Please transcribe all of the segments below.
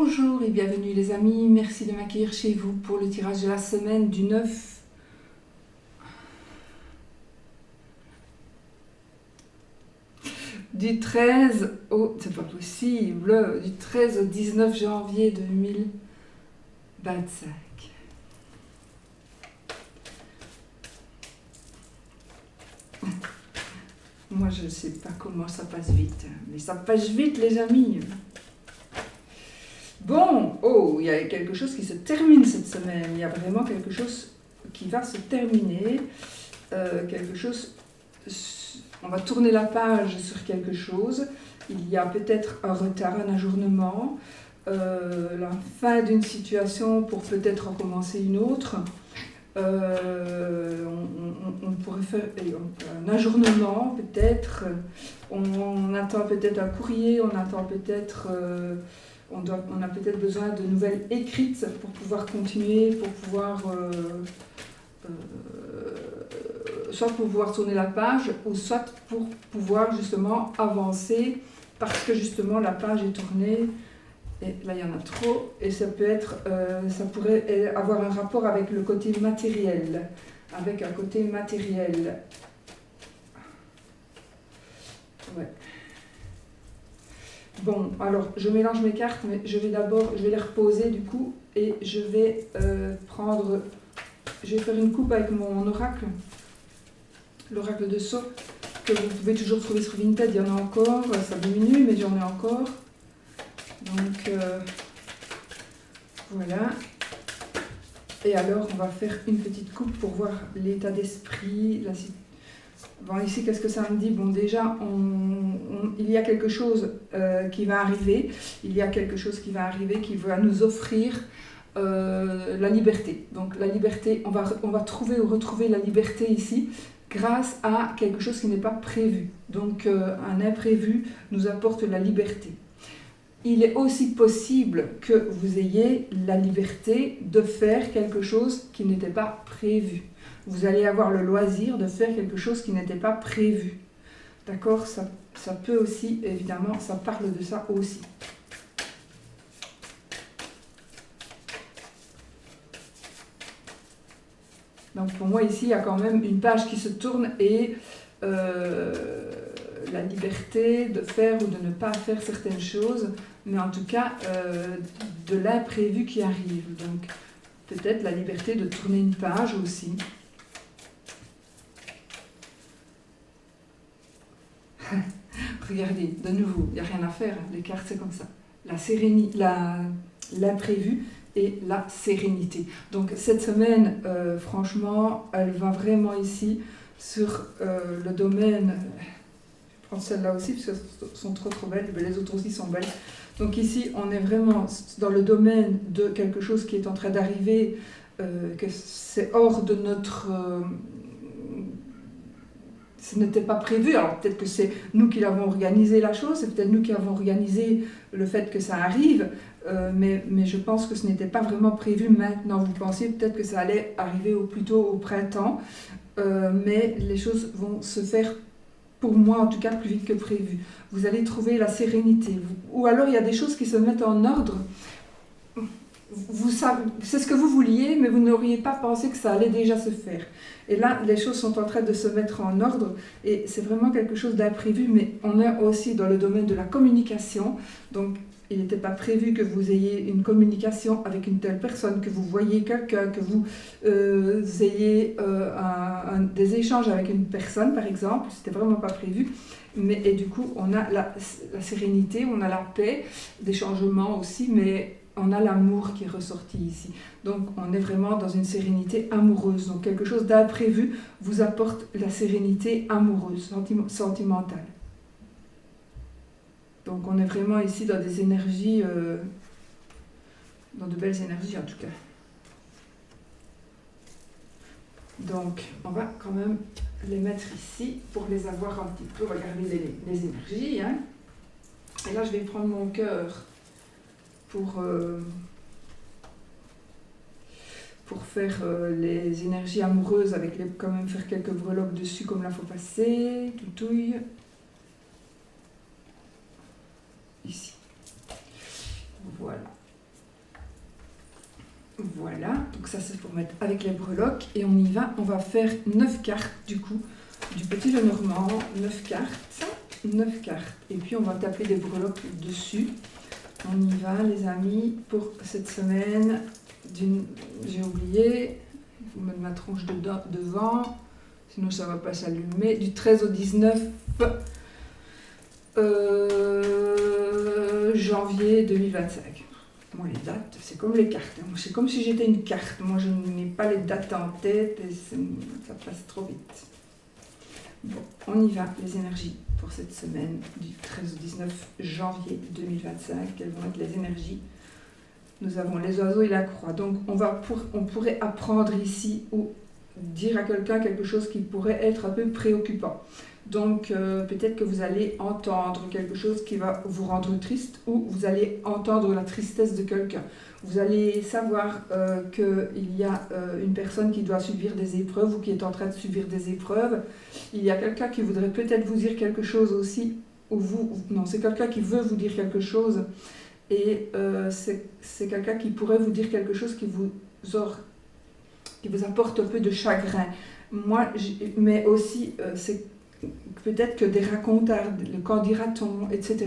Bonjour et bienvenue les amis, merci de m'accueillir chez vous pour le tirage de la semaine du 9 du 13 au, c'est pas possible, du 13 au 19 janvier 2025. Moi je ne sais pas comment ça passe vite, mais ça passe vite les amis. Bon, il y a quelque chose qui se termine cette semaine, il y a vraiment quelque chose qui va se terminer, on va tourner la page sur quelque chose, il y a peut-être un retard, un ajournement, la fin d'une situation pour peut-être recommencer une autre, on pourrait faire un ajournement peut-être, on attend peut-être un courrier, on attend peut-être... on a peut-être besoin de nouvelles écrites pour pouvoir continuer, pour pouvoir soit pour pouvoir tourner la page, ou soit pour pouvoir justement avancer parce que justement la page est tournée. Et là il y en a trop, et ça peut être, ça pourrait avoir un rapport avec le côté matériel, avec un côté matériel. Ouais. Bon, alors je mélange mes cartes, mais je vais les reposer du coup, et je vais je vais faire une coupe avec mon oracle, l'oracle de Sceaux, que vous pouvez toujours trouver sur Vinted, il y en a encore, ça diminue, mais j'en ai encore. Donc voilà. Et alors on va faire une petite coupe pour voir l'état d'esprit, la situation. Bon, ici, qu'est-ce que ça me dit? Bon, déjà, il y a quelque chose qui va arriver. Il y a quelque chose qui va arriver qui va nous offrir la liberté. Donc, la liberté, on va trouver ou retrouver la liberté ici grâce à quelque chose qui n'est pas prévu. Donc, un imprévu nous apporte la liberté. Il est aussi possible que vous ayez la liberté de faire quelque chose qui n'était pas prévu. Vous allez avoir le loisir de faire quelque chose qui n'était pas prévu. D'accord? Ça peut aussi, évidemment, ça parle de ça aussi. Donc pour moi, ici, il y a quand même une page qui se tourne et la liberté de faire ou de ne pas faire certaines choses, mais en tout cas, de l'imprévu qui arrive. Donc peut-être la liberté de tourner une page aussi. Regardez, de nouveau, il n'y a rien à faire, les cartes c'est comme ça. L'imprévu et la sérénité. Donc cette semaine, franchement, elle va vraiment ici sur le domaine... Je prends celle-là aussi parce qu'elles sont trop belles, mais les autres aussi sont belles. Donc ici, on est vraiment dans le domaine de quelque chose qui est en train d'arriver, que c'est hors de notre... ce n'était pas prévu, alors peut-être que c'est nous qui l'avons organisé la chose, c'est peut-être nous qui avons organisé le fait que ça arrive, mais je pense que ce n'était pas vraiment prévu maintenant. Vous pensiez peut-être que ça allait arriver plutôt au printemps, mais les choses vont se faire, pour moi en tout cas, plus vite que prévu. Vous allez trouver la sérénité, ou alors il y a des choses qui se mettent en ordre. Vous savez, c'est ce que vous vouliez, mais vous n'auriez pas pensé que ça allait déjà se faire. Et là, les choses sont en train de se mettre en ordre, et c'est vraiment quelque chose d'imprévu, mais on est aussi dans le domaine de la communication. Donc, il n'était pas prévu que vous ayez une communication avec une telle personne, que vous voyez quelqu'un, que vous ayez des échanges avec une personne, par exemple. C'était vraiment pas prévu. Et du coup, on a la sérénité, on a la paix, des changements aussi, mais on a l'amour qui est ressorti ici. Donc on est vraiment dans une sérénité amoureuse. Donc quelque chose d'imprévu vous apporte la sérénité amoureuse, sentimentale. Donc on est vraiment ici dans des énergies, dans de belles énergies en tout cas. Donc on va quand même les mettre ici pour les avoir un petit peu, regarder les énergies. Hein. Et là je vais prendre mon cœur pour faire les énergies amoureuses, avec quand même faire quelques breloques dessus comme là faut passer, toutouille. Ici. Voilà. Voilà, donc ça c'est pour mettre avec les breloques. Et on y va, on va faire 9 cartes du coup, du petit Lenormand, 9 cartes. 9 cartes. Et puis on va taper des breloques dessus. On y va les amis pour cette semaine. J'ai oublié, il faut mettre ma tronche devant, sinon ça ne va pas s'allumer. Du 13 au 19 janvier 2025. Moi les dates, c'est comme les cartes. C'est comme si j'étais une carte. Moi je n'ai pas les dates en tête et ça passe trop vite. Bon, on y va, les énergies pour cette semaine du 13 au 19 janvier 2025. Quelles vont être les énergies? Nous avons les oiseaux et la croix. Donc on pourrait apprendre ici ou dire à quelqu'un quelque chose qui pourrait être un peu préoccupant. Donc peut-être que vous allez entendre quelque chose qui va vous rendre triste ou vous allez entendre la tristesse de quelqu'un. Vous allez savoir qu'il y a une personne qui doit subir des épreuves ou qui est en train de subir des épreuves. Il y a quelqu'un qui voudrait peut-être vous dire quelque chose aussi, ou non, c'est quelqu'un qui veut vous dire quelque chose et c'est quelqu'un qui pourrait vous dire quelque chose qui vous apporte un peu de chagrin. Mais aussi, c'est peut-être que des racontards, le quand dira-t-on, etc.,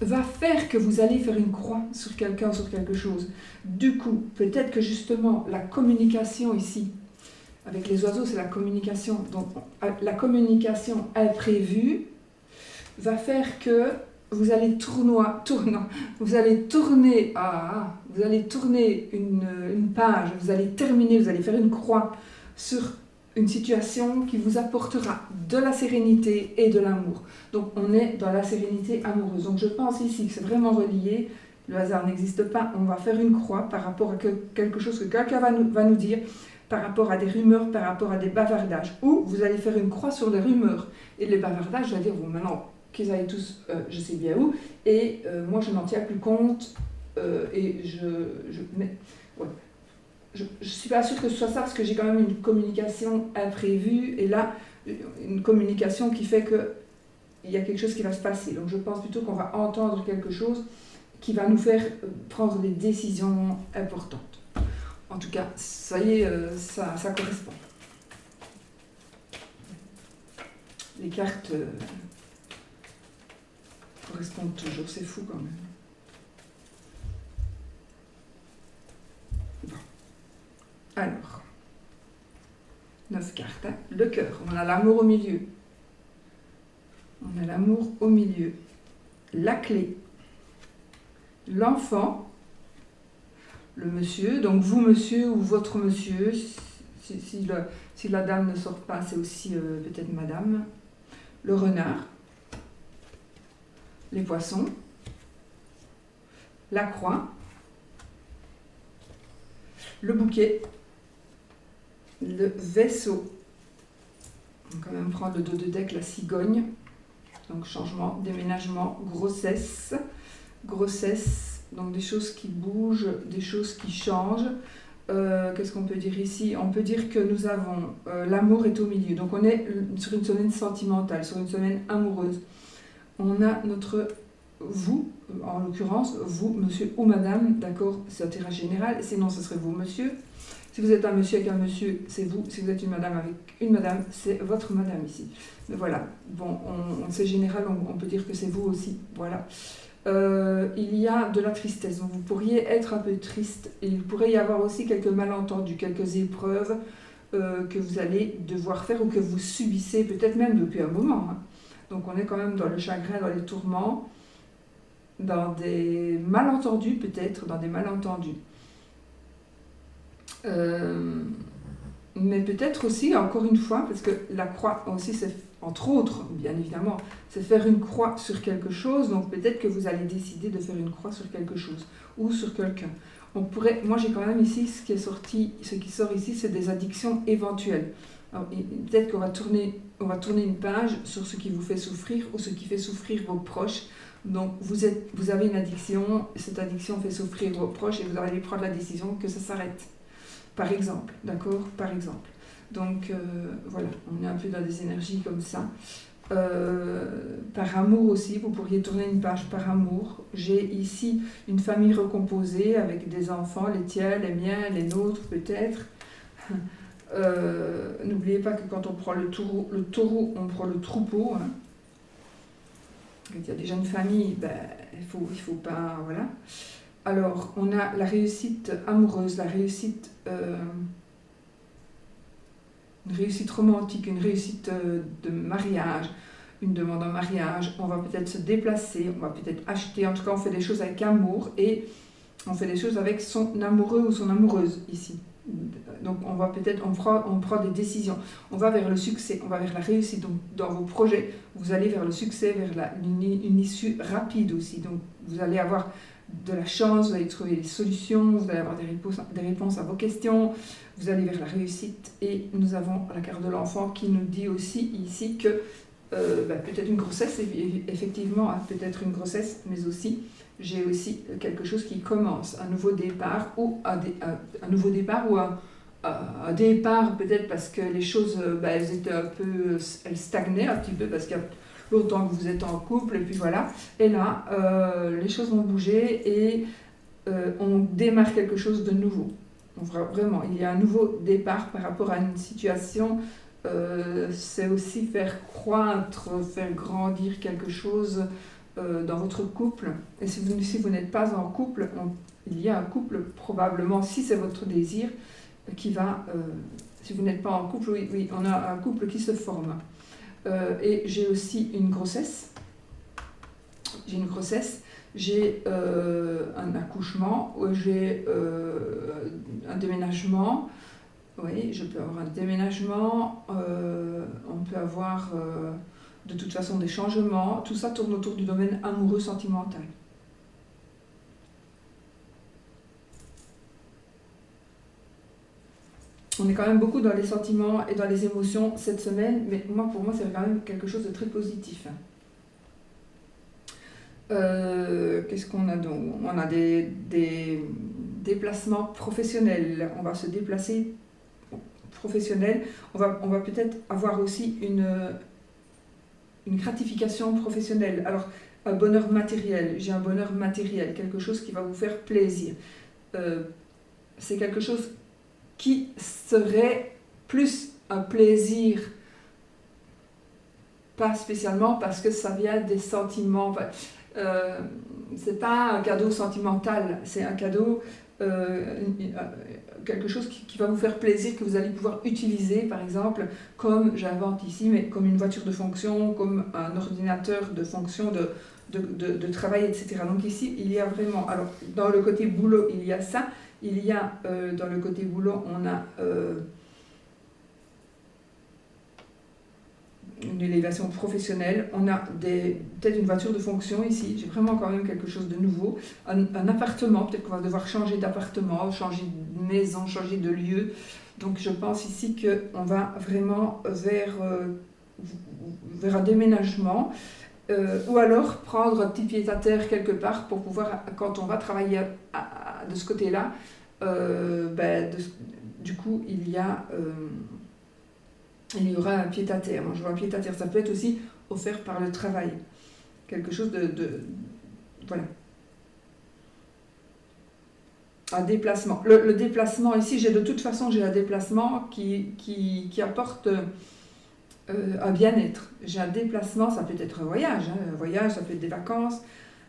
va faire que vous allez faire une croix sur quelqu'un, sur quelque chose. Du coup, peut-être que justement, la communication ici, avec les oiseaux, c'est la communication. Donc, la communication imprévue va faire que vous allez tourner une page, vous allez terminer, vous allez faire une croix sur une situation qui vous apportera de la sérénité et de l'amour. Donc on est dans la sérénité amoureuse. Donc je pense ici que c'est vraiment relié, le hasard n'existe pas, on va faire une croix par rapport à quelque chose que quelqu'un va nous dire, par rapport à des rumeurs, par rapport à des bavardages. Ou vous allez faire une croix sur les rumeurs et les bavardages, je vais dire, bon maintenant, qu'ils aillent tous, je sais bien où, et moi je n'en tiens plus compte, et je ne suis pas sûre que ce soit ça, parce que j'ai quand même une communication imprévue, et là, une communication qui fait qu'il y a quelque chose qui va se passer. Donc je pense plutôt qu'on va entendre quelque chose qui va nous faire prendre des décisions importantes. En tout cas, ça y est, ça correspond. Les cartes correspondent toujours, c'est fou quand même. Alors, 9 cartes. Hein. Le cœur, on a l'amour au milieu. On a l'amour au milieu. La clé. L'enfant. Le monsieur. Donc vous, monsieur, ou votre monsieur. Si la dame ne sort pas, c'est aussi peut-être madame. Le renard. Les poissons. La croix. Le bouquet. Le vaisseau. On va quand même prendre le dos de deck, la cigogne. Donc changement, déménagement, grossesse. Grossesse, donc des choses qui bougent, des choses qui changent. Qu'est-ce qu'on peut dire ici? On peut dire que nous avons l'amour est au milieu. Donc on est sur une semaine sentimentale, sur une semaine amoureuse. On a vous, en l'occurrence, vous, monsieur ou madame, d'accord, c'est un tirage général, sinon ce serait vous, monsieur. Si vous êtes un monsieur avec un monsieur, c'est vous. Si vous êtes une madame avec une madame, c'est votre madame ici. Mais voilà, bon, c'est général, on peut dire que c'est vous aussi, voilà. Il y a de la tristesse, donc vous pourriez être un peu triste, et il pourrait y avoir aussi quelques malentendus, quelques épreuves que vous allez devoir faire ou que vous subissez, peut-être même depuis un moment. Hein. Donc on est quand même dans le chagrin, dans les tourments, dans des malentendus peut-être, dans des malentendus. Mais peut-être aussi, encore une fois, parce que la croix aussi, c'est, entre autres, bien évidemment, c'est faire une croix sur quelque chose, donc peut-être que vous allez décider de faire une croix sur quelque chose, ou sur quelqu'un. Moi j'ai quand même ici, ce qui sort ici, c'est des addictions éventuelles. Alors, peut-être qu'on va tourner une page sur ce qui vous fait souffrir, ou ce qui fait souffrir vos proches. Donc vous avez une addiction, cette addiction fait souffrir vos proches, et vous allez prendre la décision que ça s'arrête. Par exemple, d'accord? Par exemple. Donc voilà, on est un peu dans des énergies comme ça. Par amour aussi, vous pourriez tourner une page par amour. J'ai ici une famille recomposée avec des enfants, les tiens, les miens, les nôtres peut-être. N'oubliez pas que quand on prend le taureau, on prend le troupeau. Hein. Quand il y a déjà une famille, ben, il faut pas... Voilà. Alors, on a la réussite amoureuse, la réussite... une réussite romantique, une réussite de mariage, une demande en mariage, on va peut-être se déplacer, on va peut-être acheter, en tout cas on fait des choses avec amour et on fait des choses avec son amoureux ou son amoureuse ici. Donc on va peut-être, on prend des décisions, on va vers le succès, on va vers la réussite. Donc dans vos projets, vous allez vers le succès, vers une issue rapide aussi. Donc vous allez avoir de la chance, vous allez trouver des solutions, vous allez avoir des réponses à vos questions, vous allez vers la réussite. Et nous avons la carte de l'enfant qui nous dit aussi ici que peut-être une grossesse, effectivement, peut-être une grossesse, mais aussi, j'ai aussi quelque chose qui commence, un nouveau départ ou un départ peut-être parce que les choses, elles étaient un peu, elles stagnaient un petit peu parce qu'il y a longtemps que vous êtes en couple et puis voilà. Et là, les choses vont bouger et on démarre quelque chose de nouveau. Vraiment, il y a un nouveau départ par rapport à une situation. C'est aussi faire croître, faire grandir quelque chose dans votre couple. Et si vous n'êtes pas en couple, il y a un couple probablement, si c'est votre désir, qui va... si vous n'êtes pas en couple, oui, on a un couple qui se forme. Et j'ai aussi une grossesse. J'ai un accouchement, j'ai un déménagement. Oui, je peux avoir un déménagement, on peut avoir de toute façon des changements. Tout ça tourne autour du domaine amoureux sentimental. On est quand même beaucoup dans les sentiments et dans les émotions cette semaine, mais pour moi, c'est quand même quelque chose de très positif. Qu'est-ce qu'on a donc? On a des déplacements professionnels. On va se déplacer professionnel. On va peut-être avoir aussi une gratification professionnelle. Alors, un bonheur matériel. J'ai un bonheur matériel, quelque chose qui va vous faire plaisir. C'est quelque chose qui serait plus un plaisir, pas spécialement parce que ça vient des sentiments. C'est pas un cadeau sentimental, c'est un cadeau, quelque chose qui va vous faire plaisir, que vous allez pouvoir utiliser, par exemple, comme j'invente ici, mais comme une voiture de fonction, comme un ordinateur de fonction de travail, etc. Donc ici, il y a vraiment, alors dans le côté boulot, il y a ça, il y a dans le côté boulot, on a une élévation professionnelle, on a peut-être une voiture de fonction ici, j'ai vraiment quand même quelque chose de nouveau, un appartement, peut-être qu'on va devoir changer d'appartement, changer de maison, changer de lieu, donc je pense ici qu'on va vraiment vers un déménagement, ou alors prendre un petit pied-à-terre quelque part pour pouvoir, quand on va travailler de ce côté-là, du coup il y aura un pied-à-terre. Moi, je vois un pied-à-terre, ça peut être aussi offert par le travail. Quelque chose voilà. Un déplacement. Le déplacement, ici, j'ai un déplacement qui apporte un bien-être. J'ai un déplacement, ça peut être un voyage, hein. Un voyage, ça peut être des vacances,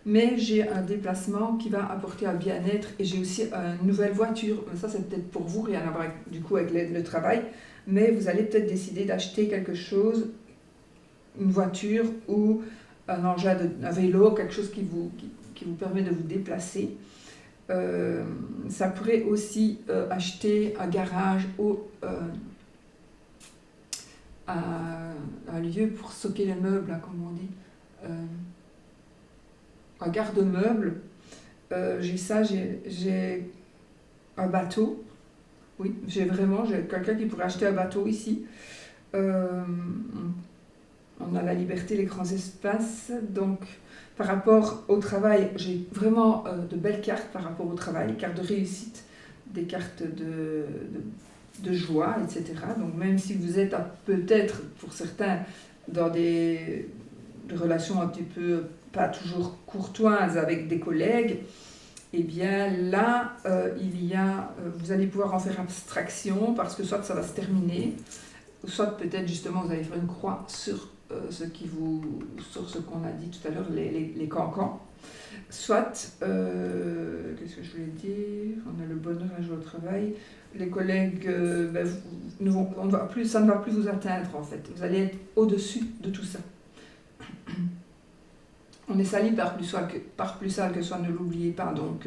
mais j'ai un déplacement qui va apporter un bien-être et j'ai aussi une nouvelle voiture. Ça, c'est peut-être pour vous, rien à voir avec le travail. Mais vous allez peut-être décider d'acheter quelque chose, une voiture ou un engin, un vélo, quelque chose qui vous permet de vous déplacer. Ça pourrait aussi acheter un garage ou un lieu pour stocker les meubles, hein, comme on dit. Un garde-meuble. J'ai un bateau. Oui, j'ai quelqu'un qui pourrait acheter un bateau ici. On a la liberté, les grands espaces. Donc, par rapport au travail, j'ai vraiment de belles cartes par rapport au travail, cartes de réussite, des cartes de joie, etc. Donc, même si vous êtes peut-être, pour certains, dans des relations un petit peu pas toujours courtoises avec des collègues, eh bien là, vous allez pouvoir en faire abstraction parce que soit ça va se terminer, soit peut-être justement vous allez faire une croix sur sur ce qu'on a dit tout à l'heure, les cancans. Soit, qu'est-ce que je voulais dire, on a le bonheur à jouer au travail, les collègues, ça ne va plus vous atteindre en fait, vous allez être au-dessus de tout ça. On est sali par plus sale que soi, ne l'oubliez pas, donc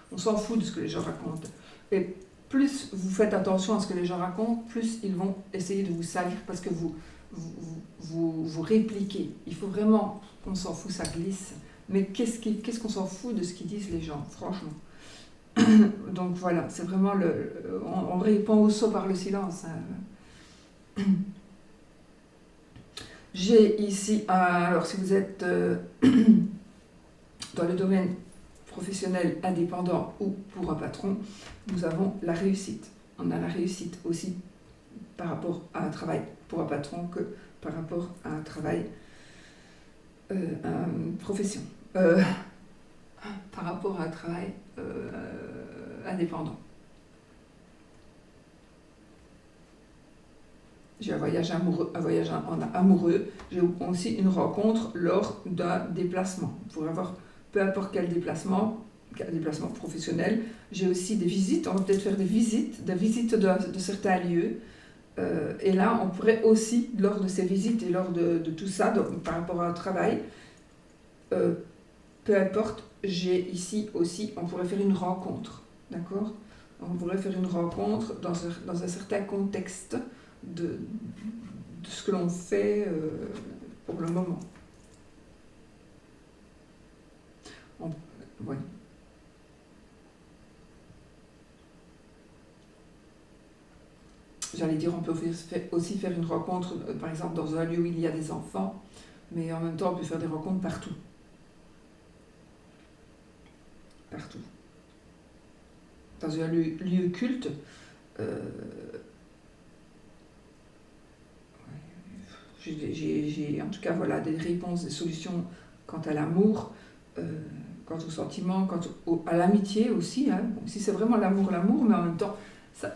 on s'en fout de ce que les gens racontent. Et plus vous faites attention à ce que les gens racontent, plus ils vont essayer de vous salir parce que vous répliquez. Il faut vraiment, on s'en fout, ça glisse. Mais qu'est-ce qu'on s'en fout de ce qu'ils disent les gens, franchement. Donc voilà, c'est vraiment on répond au saut par le silence. Hein. J'ai ici, alors si vous êtes dans le domaine professionnel indépendant ou pour un patron, nous avons la réussite. On a la réussite aussi par rapport à un travail pour un patron que par rapport à un travail, une profession. Par rapport à un travail indépendant. J'ai un voyage amoureux, j'ai aussi une rencontre lors d'un déplacement. Pour avoir peu importe quel déplacement professionnel, j'ai aussi des visites, on va peut-être faire des visites de certains lieux. Et là, on pourrait aussi, lors de ces visites et lors de tout ça, donc, par rapport à un travail, peu importe, j'ai ici aussi, on pourrait faire une rencontre, d'accord ? On pourrait faire une rencontre dans un certain contexte de ce que l'on fait pour le moment. Ouais. J'allais dire, on peut aussi faire une rencontre, par exemple, dans un lieu où il y a des enfants, mais en même temps, on peut faire des rencontres partout. Partout. Dans un lieu culte, j'ai en tout cas voilà, des réponses, des solutions quant à l'amour, quant au sentiment, à l'amitié aussi. Hein. Bon, si c'est vraiment l'amour, mais en même temps,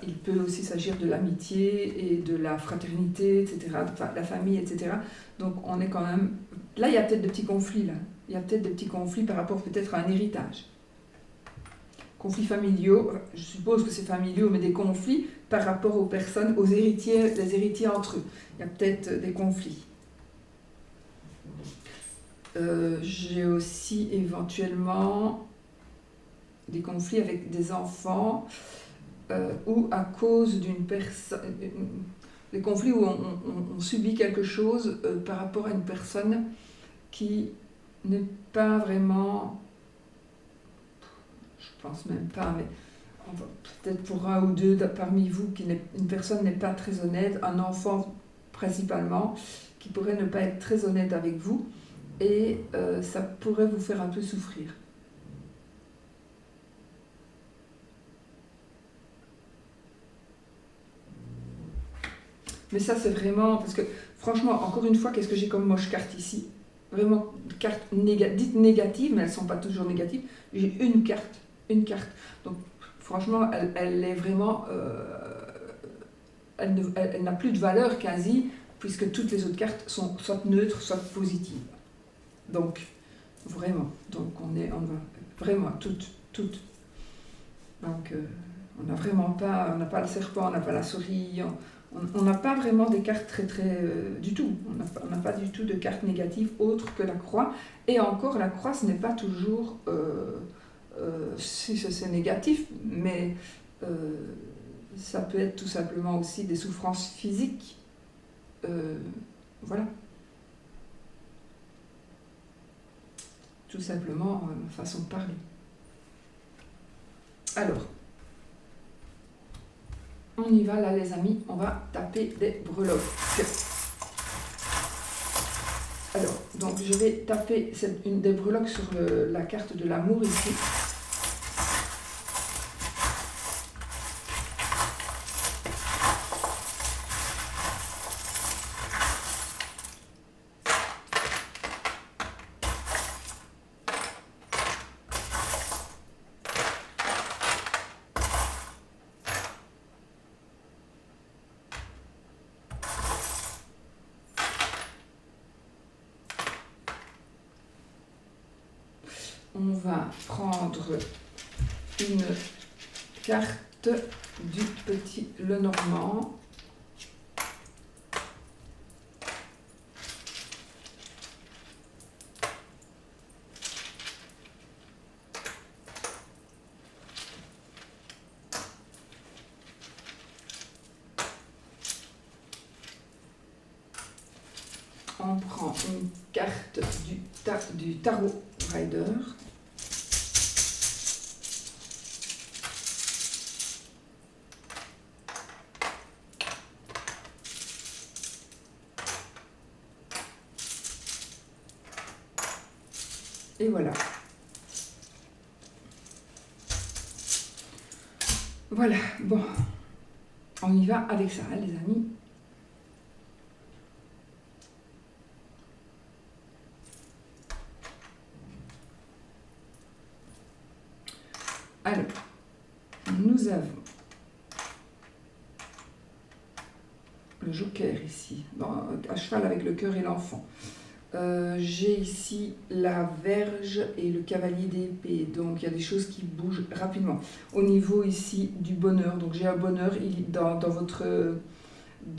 il peut aussi s'agir de l'amitié et de la fraternité, etc., de la famille, etc. Donc on est quand même... Là, il y a peut-être des petits conflits, là. Il y a peut-être des petits conflits par rapport peut-être à un héritage. Conflits familiaux, je suppose que c'est familiaux, mais des conflits par rapport aux personnes, aux héritiers, les héritiers entre eux. Il y a peut-être des conflits. J'ai aussi éventuellement des conflits avec des enfants ou à cause d'une personne... Des conflits où on subit quelque chose par rapport à une personne qui n'est pas vraiment... Je pense même pas, mais peut-être pour un ou deux parmi vous, une personne n'est pas très honnête, un enfant principalement, qui pourrait ne pas être très honnête avec vous, et ça pourrait vous faire un peu souffrir. Mais ça, c'est vraiment... Parce que, franchement, encore une fois, qu'est-ce que j'ai comme moche carte ici ? Vraiment, carte dites négatives, mais elles ne sont pas toujours négatives. J'ai une carte. Donc, franchement, elle est vraiment... elle n'a plus de valeur quasi, puisque toutes les autres cartes sont soit neutres, soit positives. Donc, vraiment. Donc, on va vraiment toutes. Donc, on n'a vraiment pas... On n'a pas le serpent, on n'a pas la souris... On n'a pas vraiment des cartes très du tout. On n'a pas du tout de cartes négatives autres que la croix. Et encore, la croix, ce n'est pas toujours... si c'est négatif, mais ça peut être tout simplement aussi des souffrances physiques. Voilà. Tout simplement, façon de parler. Alors, on y va là les amis, on va taper des breloques. Alors, donc je vais taper une des breloques sur la carte de l'amour ici. va prendre une carte du petit Lenormand. On prend une carte du Tarot Rider. Et voilà. Voilà, bon, on y va avec ça, hein, les amis. Alors, nous avons le Joker ici, bon, à cheval avec le cœur et l'enfant. J'ai ici la Vierge et le Cavalier d'épée, donc il y a des choses qui bougent rapidement. Au niveau ici du bonheur, donc j'ai un bonheur, dans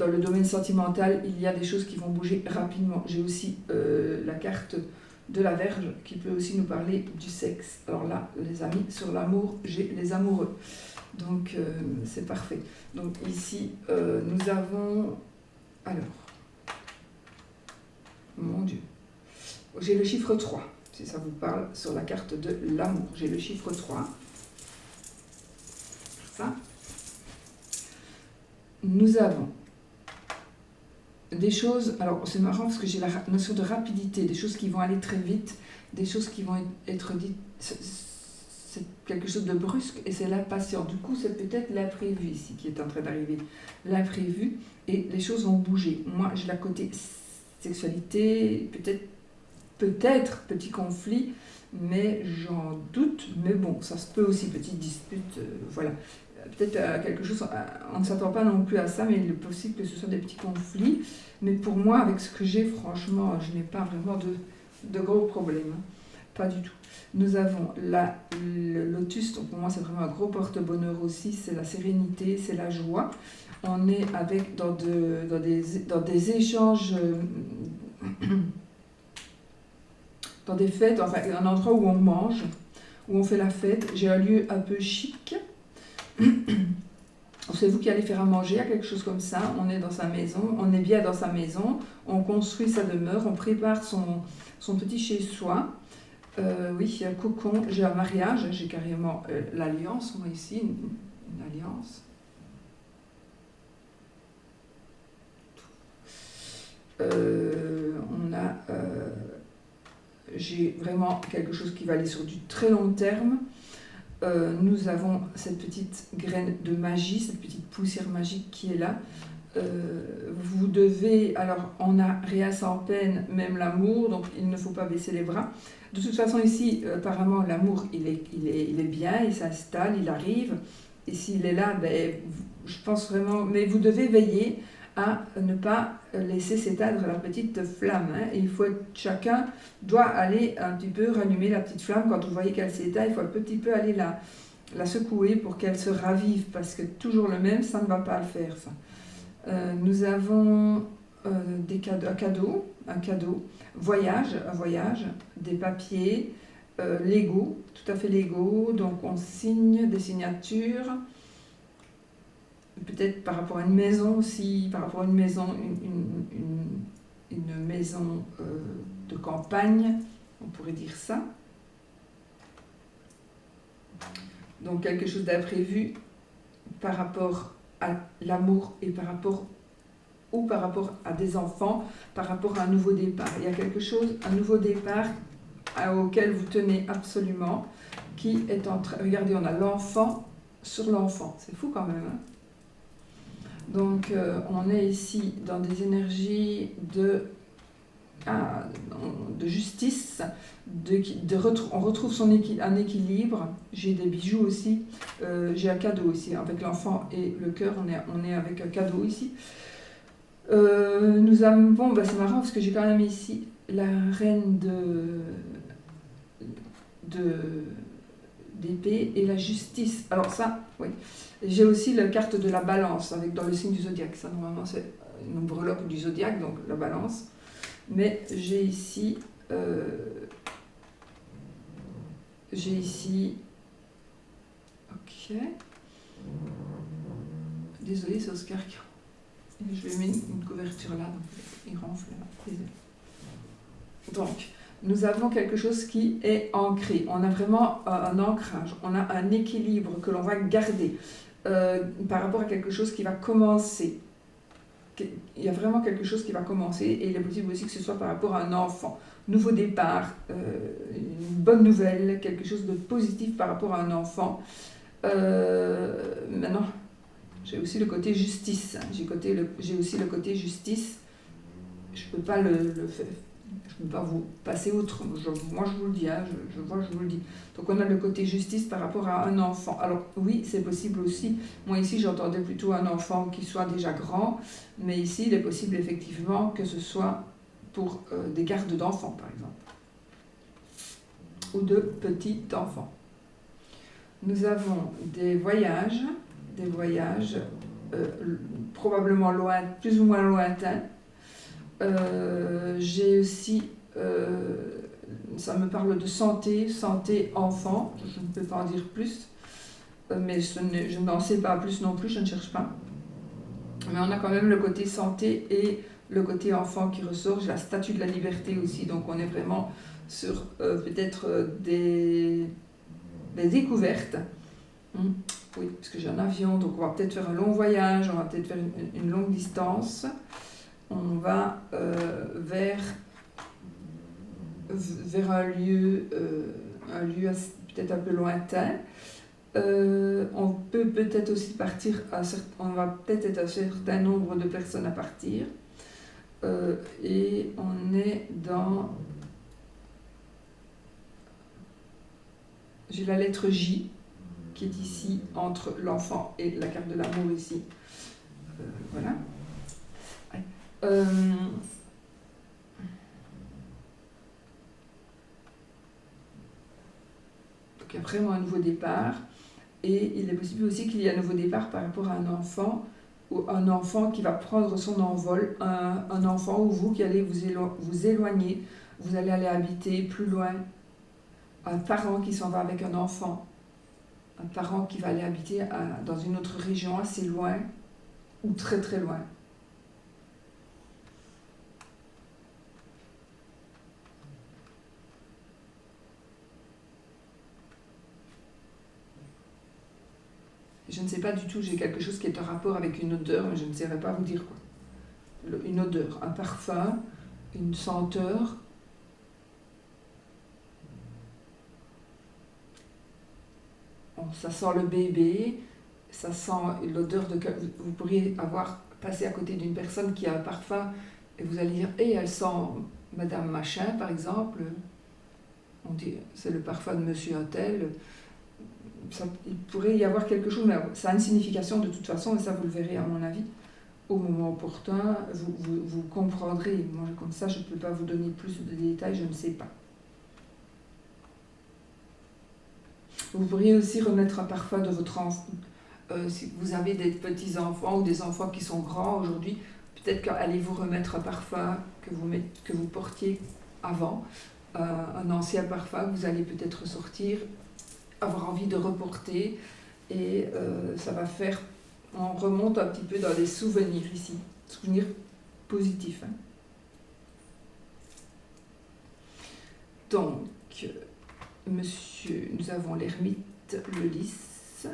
le domaine sentimental, il y a des choses qui vont bouger rapidement. J'ai aussi la carte de la Vierge qui peut aussi nous parler du sexe. Alors là, les amis, sur l'amour, j'ai les amoureux. Donc c'est parfait. Donc ici, nous avons... Alors, mon Dieu. J'ai le chiffre 3, si ça vous parle, sur la carte de l'amour. J'ai le chiffre 3. Ça. Nous avons des choses... Alors, c'est marrant parce que j'ai la notion de rapidité, des choses qui vont aller très vite, des choses qui vont être dites... C'est quelque chose de brusque et c'est l'impatient. Du coup, c'est peut-être l'imprévu ici qui est en train d'arriver. L'imprévu et les choses vont bouger. Moi, j'ai la côté sexualité, peut-être petit conflit, mais j'en doute. Mais bon, ça se peut aussi, petite dispute, voilà. Peut-être quelque chose, on ne s'attend pas non plus à ça, mais il est possible que ce soit des petits conflits. Mais pour moi, avec ce que j'ai, franchement, je n'ai pas vraiment de gros problèmes. Hein. Pas du tout. Nous avons le lotus, donc pour moi c'est vraiment un gros porte-bonheur aussi, c'est la sérénité, c'est la joie. On est dans des échanges, dans des fêtes, enfin un endroit où on mange, où on fait la fête. J'ai un lieu un peu chic. C'est vous qui allez faire à manger, à quelque chose comme ça. On est dans sa maison, on est bien dans sa maison, on construit sa demeure, on prépare son petit chez-soi. Oui, il y a un cocon, j'ai un mariage, j'ai carrément l'alliance, moi ici, une alliance. J'ai vraiment quelque chose qui va aller sur du très long terme. Nous avons cette petite graine de magie, cette petite poussière magique qui est là. Vous devez, alors on a rien sans peine, même l'amour, donc il ne faut pas baisser les bras. De toute façon ici, apparemment l'amour il est bien, il s'installe, il arrive, et s'il est là, ben, je pense vraiment, mais vous devez veiller à ne pas laisser s'éteindre la petite flamme. Hein. Et chacun doit aller un petit peu rallumer la petite flamme, quand vous voyez qu'elle s'éteint, il faut un petit peu aller la secouer pour qu'elle se ravive, parce que toujours le même, ça ne va pas le faire ça. Nous avons un cadeau, un voyage, des papiers, Lego, tout à fait Lego, donc on signe des signatures, peut-être par rapport à une maison aussi, par rapport à une maison, une maison de campagne, on pourrait dire ça. Donc quelque chose d'imprévu par rapport à l'amour et par rapport à des enfants, par rapport à un nouveau départ. Il y a quelque chose, un nouveau départ auquel vous tenez absolument, qui est en train... Regardez, on a l'enfant sur l'enfant. C'est fou quand même. Hein. Donc, on est ici dans des énergies de justice, on retrouve un équilibre. J'ai des bijoux aussi, j'ai un cadeau aussi, avec l'enfant et le cœur, on est avec un cadeau ici. Nous avons, c'est marrant parce que j'ai quand même ici la reine d'épée et la justice. Alors ça, oui. J'ai aussi la carte de la balance avec dans le signe du zodiaque. Ça, normalement, c'est une breloque du zodiaque, donc la balance. Mais j'ai ici... Ok. Désolée, c'est Oscar qui... Je vais mettre une couverture là, donc il ronfle là. Désolée. Donc, nous avons quelque chose qui est ancré. On a vraiment un ancrage, on a un équilibre que l'on va garder par rapport à quelque chose qui va commencer. Il y a vraiment quelque chose qui va commencer et il est possible aussi que ce soit par rapport à un enfant. Nouveau départ, une bonne nouvelle, quelque chose de positif par rapport à un enfant. Maintenant, j'ai aussi le côté justice. J'ai aussi le côté justice. Je ne peux pas le faire. Je ne peux pas vous passer outre. Moi, je vous le dis. Je vous le dis. Donc, on a le côté justice par rapport à un enfant. Alors, oui, c'est possible aussi. Moi, ici, j'entendais plutôt un enfant qui soit déjà grand. Mais ici, il est possible, effectivement, que ce soit pour des gardes d'enfants, par exemple. Ou de petits enfants. Nous avons des voyages probablement plus ou moins lointains. J'ai aussi, ça me parle de santé enfant, je ne peux pas en dire plus, mais je n'en sais pas plus non plus, je ne cherche pas. Mais on a quand même le côté santé et le côté enfant qui ressort. J'ai la statue de la liberté aussi, donc on est vraiment sur peut-être des découvertes. Oui, parce que j'ai un avion, donc on va peut-être faire un long voyage, on va peut-être faire une longue distance. On va vers un lieu peut-être un peu lointain. On peut peut-être aussi partir, on va peut-être être un certain nombre de personnes à partir. Et on est dans... J'ai la lettre J qui est ici entre l'enfant et la carte de l'amour ici. Voilà. Donc il y a vraiment un nouveau départ. Et il est possible aussi qu'il y ait un nouveau départ par rapport à un enfant, ou un enfant qui va prendre son envol, un enfant ou vous qui allez vous éloigner, vous allez aller habiter plus loin, un parent qui s'en va avec un enfant, un parent qui va aller habiter dans une autre région assez loin ou très très loin. Je ne sais pas du tout, j'ai quelque chose qui est en rapport avec une odeur, mais je ne saurais pas vous dire quoi. Une odeur, un parfum, une senteur. Ça sent le bébé, ça sent l'odeur de... Vous pourriez avoir passé à côté d'une personne qui a un parfum et vous allez dire « Hey, elle sent Madame Machin, par exemple. » On dit « C'est le parfum de Monsieur Untel. » Il pourrait y avoir quelque chose, mais ça a une signification de toute façon, et ça vous le verrez à mon avis au moment opportun. Vous comprendrez. Moi, comme ça, je ne peux pas vous donner plus de détails, je ne sais pas. Vous pourriez aussi remettre un parfum de votre enfant. Si vous avez des petits-enfants ou des enfants qui sont grands aujourd'hui, peut-être qu'allez-vous remettre un parfum que vous portiez avant, un ancien parfum que vous allez peut-être ressortir, avoir envie de reporter, et ça va faire... On remonte un petit peu dans les souvenirs ici, souvenirs positifs. Hein. Donc... Monsieur, nous avons l'ermite, le lys.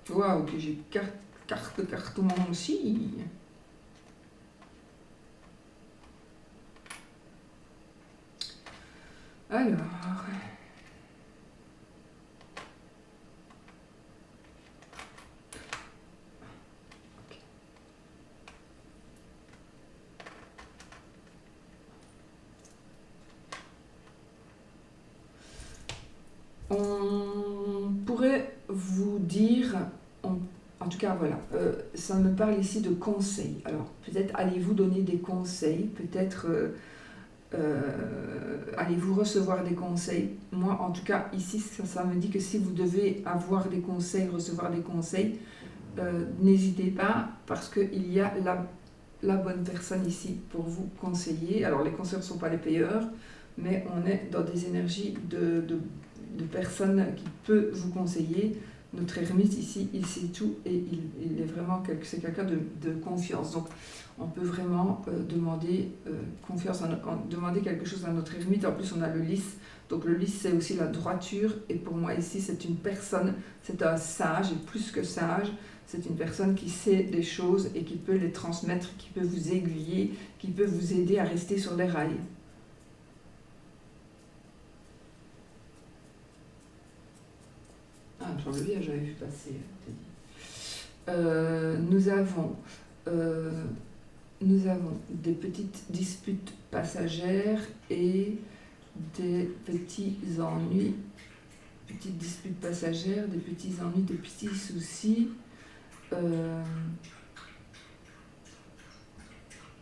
Waouh, que j'ai carton aussi. Alors... On pourrait vous dire, en tout cas voilà, ça me parle ici de conseils. Alors peut-être allez-vous donner des conseils, peut-être allez-vous recevoir des conseils? Moi, en tout cas, ici, ça me dit que si vous devez avoir des conseils, recevoir des conseils, n'hésitez pas, parce qu'il y a la bonne personne ici pour vous conseiller. Alors, les conseillers ne sont pas les payeurs, mais on est dans des énergies de personnes qui peuvent vous conseiller. Notre ermite ici, il sait tout et il est vraiment c'est quelqu'un de confiance. Donc, on peut vraiment demander confiance, demander quelque chose à notre ermite. En plus, on a le lys. Donc, le lys, c'est aussi la droiture. Et pour moi, ici, c'est une personne, c'est un sage, et plus que sage, c'est une personne qui sait des choses et qui peut les transmettre, qui peut vous aiguiller, qui peut vous aider à rester sur les rails. Ah, Jean Levier, j'avais vu passer. Nous avons des petites disputes passagères et des petits ennuis. Petites disputes passagères, des petits ennuis, des petits soucis. On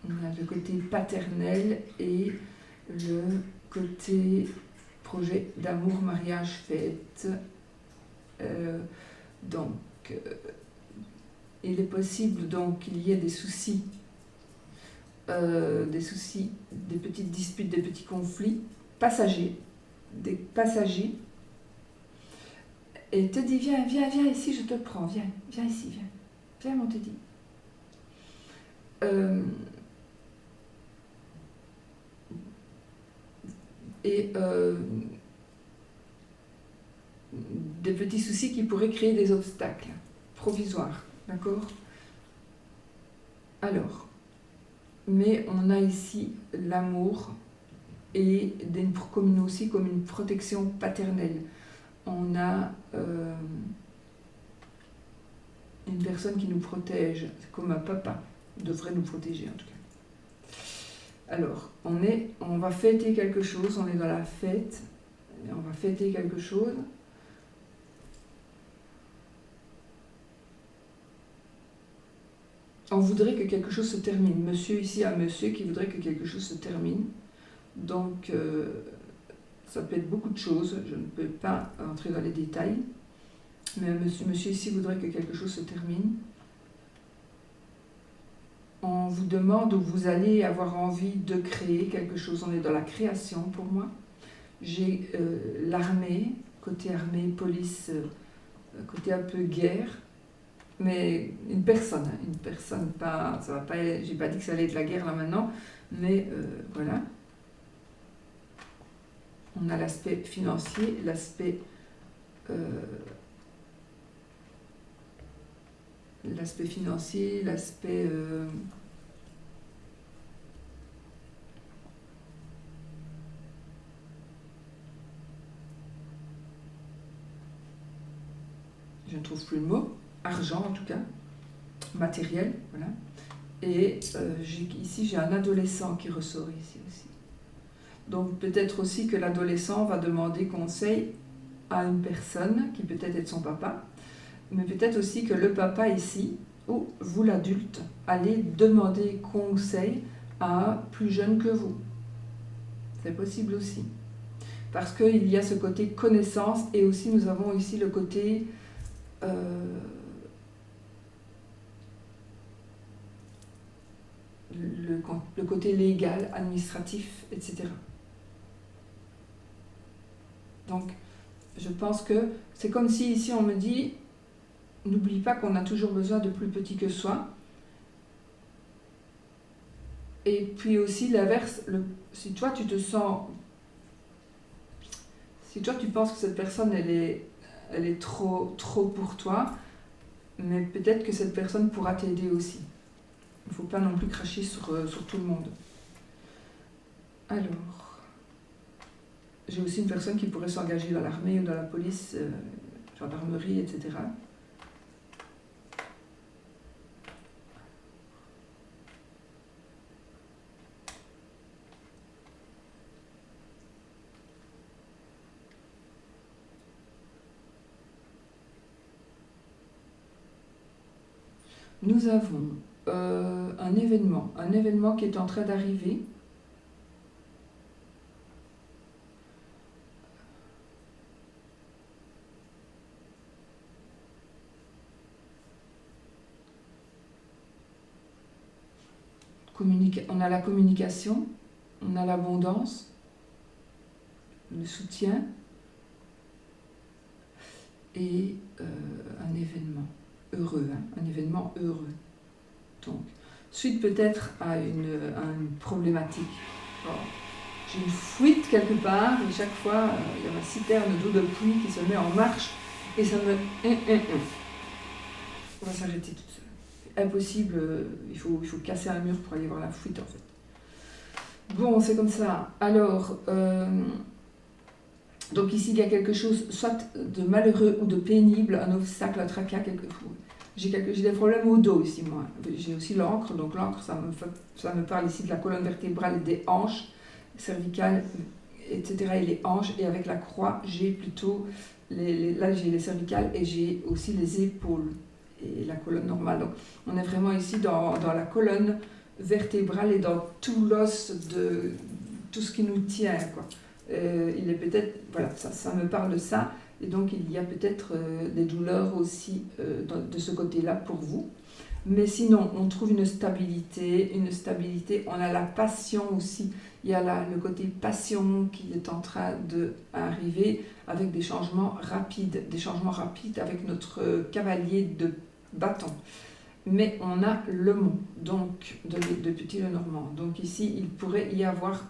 a le côté paternel et le côté projet d'amour, mariage, fête. Il est possible donc qu'il y ait des soucis, des petites disputes, des petits conflits passagers, des passagers. Et te dit, viens ici, je te prends, viens ici, viens, on te dit. Des petits soucis qui pourraient créer des obstacles provisoires, d'accord? Alors, mais on a ici l'amour et aussi comme une protection paternelle. On a une personne qui nous protège, comme un papa devrait nous protéger en tout cas. Alors, on va fêter quelque chose, on est dans la fête, on va fêter quelque chose. On voudrait que quelque chose se termine. Monsieur, ici, un monsieur qui voudrait que quelque chose se termine. Donc, ça peut être beaucoup de choses. Je ne peux pas entrer dans les détails. Mais monsieur ici voudrait que quelque chose se termine. On vous demande où vous allez avoir envie de créer quelque chose. On est dans la création pour moi. J'ai l'armée, côté armée, police, côté un peu guerre. Mais une personne, pas, ça va pas, j'ai pas dit que ça allait être la guerre là maintenant, mais voilà. On a l'aspect financier, l'aspect financier, l'aspect je ne trouve plus le mot. Argent en tout cas, matériel, voilà. Et ici j'ai un adolescent qui ressort ici aussi. Donc peut-être aussi que l'adolescent va demander conseil à une personne qui peut-être est son papa, mais peut-être aussi que le papa ici, ou vous l'adulte, allez demander conseil à un plus jeune que vous. C'est possible aussi. Parce qu'il y a ce côté connaissance et aussi nous avons ici le côté le côté légal, administratif, etc. Donc, je pense que c'est comme si ici on me dit, n'oublie pas qu'on a toujours besoin de plus petit que soi. Et puis aussi l'inverse, si toi tu te sens, si toi tu penses que cette personne elle est trop pour toi, mais peut-être que cette personne pourra t'aider aussi. Il ne faut pas non plus cracher sur tout le monde. Alors, j'ai aussi une personne qui pourrait s'engager dans l'armée ou dans la police, gendarmerie, etc. Nous avons un événement qui est en train d'arriver. on a la communication, on a l'abondance, le soutien et un événement heureux, un événement heureux. Donc, suite peut-être à une problématique. Alors, j'ai une fuite quelque part et chaque fois, il y a ma citerne d'eau de pluie qui se met en marche et ça me... On va s'arrêter toute seule. Impossible, il faut casser un mur pour aller voir la fuite en fait. Bon, c'est comme ça. Alors, donc ici il y a quelque chose, soit de malheureux ou de pénible, un obstacle, un tracas, j'ai des problèmes au dos ici, moi. J'ai aussi l'encre, donc l'encre, ça me parle ici de la colonne vertébrale et des hanches, cervicales, etc. et les hanches. Et avec la croix, j'ai plutôt, là j'ai les cervicales et j'ai aussi les épaules et la colonne normale. Donc on est vraiment ici dans la colonne vertébrale et dans tout l'os de tout ce qui nous tient, quoi. Il est peut-être, voilà, ça me parle de ça. Et donc, il y a peut-être des douleurs aussi de ce côté-là pour vous. Mais sinon, on trouve une stabilité. On a la passion aussi. Il y a le côté passion qui est en train d'arriver avec des changements rapides avec notre cavalier de bâton. Mais on a le mont, donc de Petit Lenormand. Donc ici, il pourrait y avoir...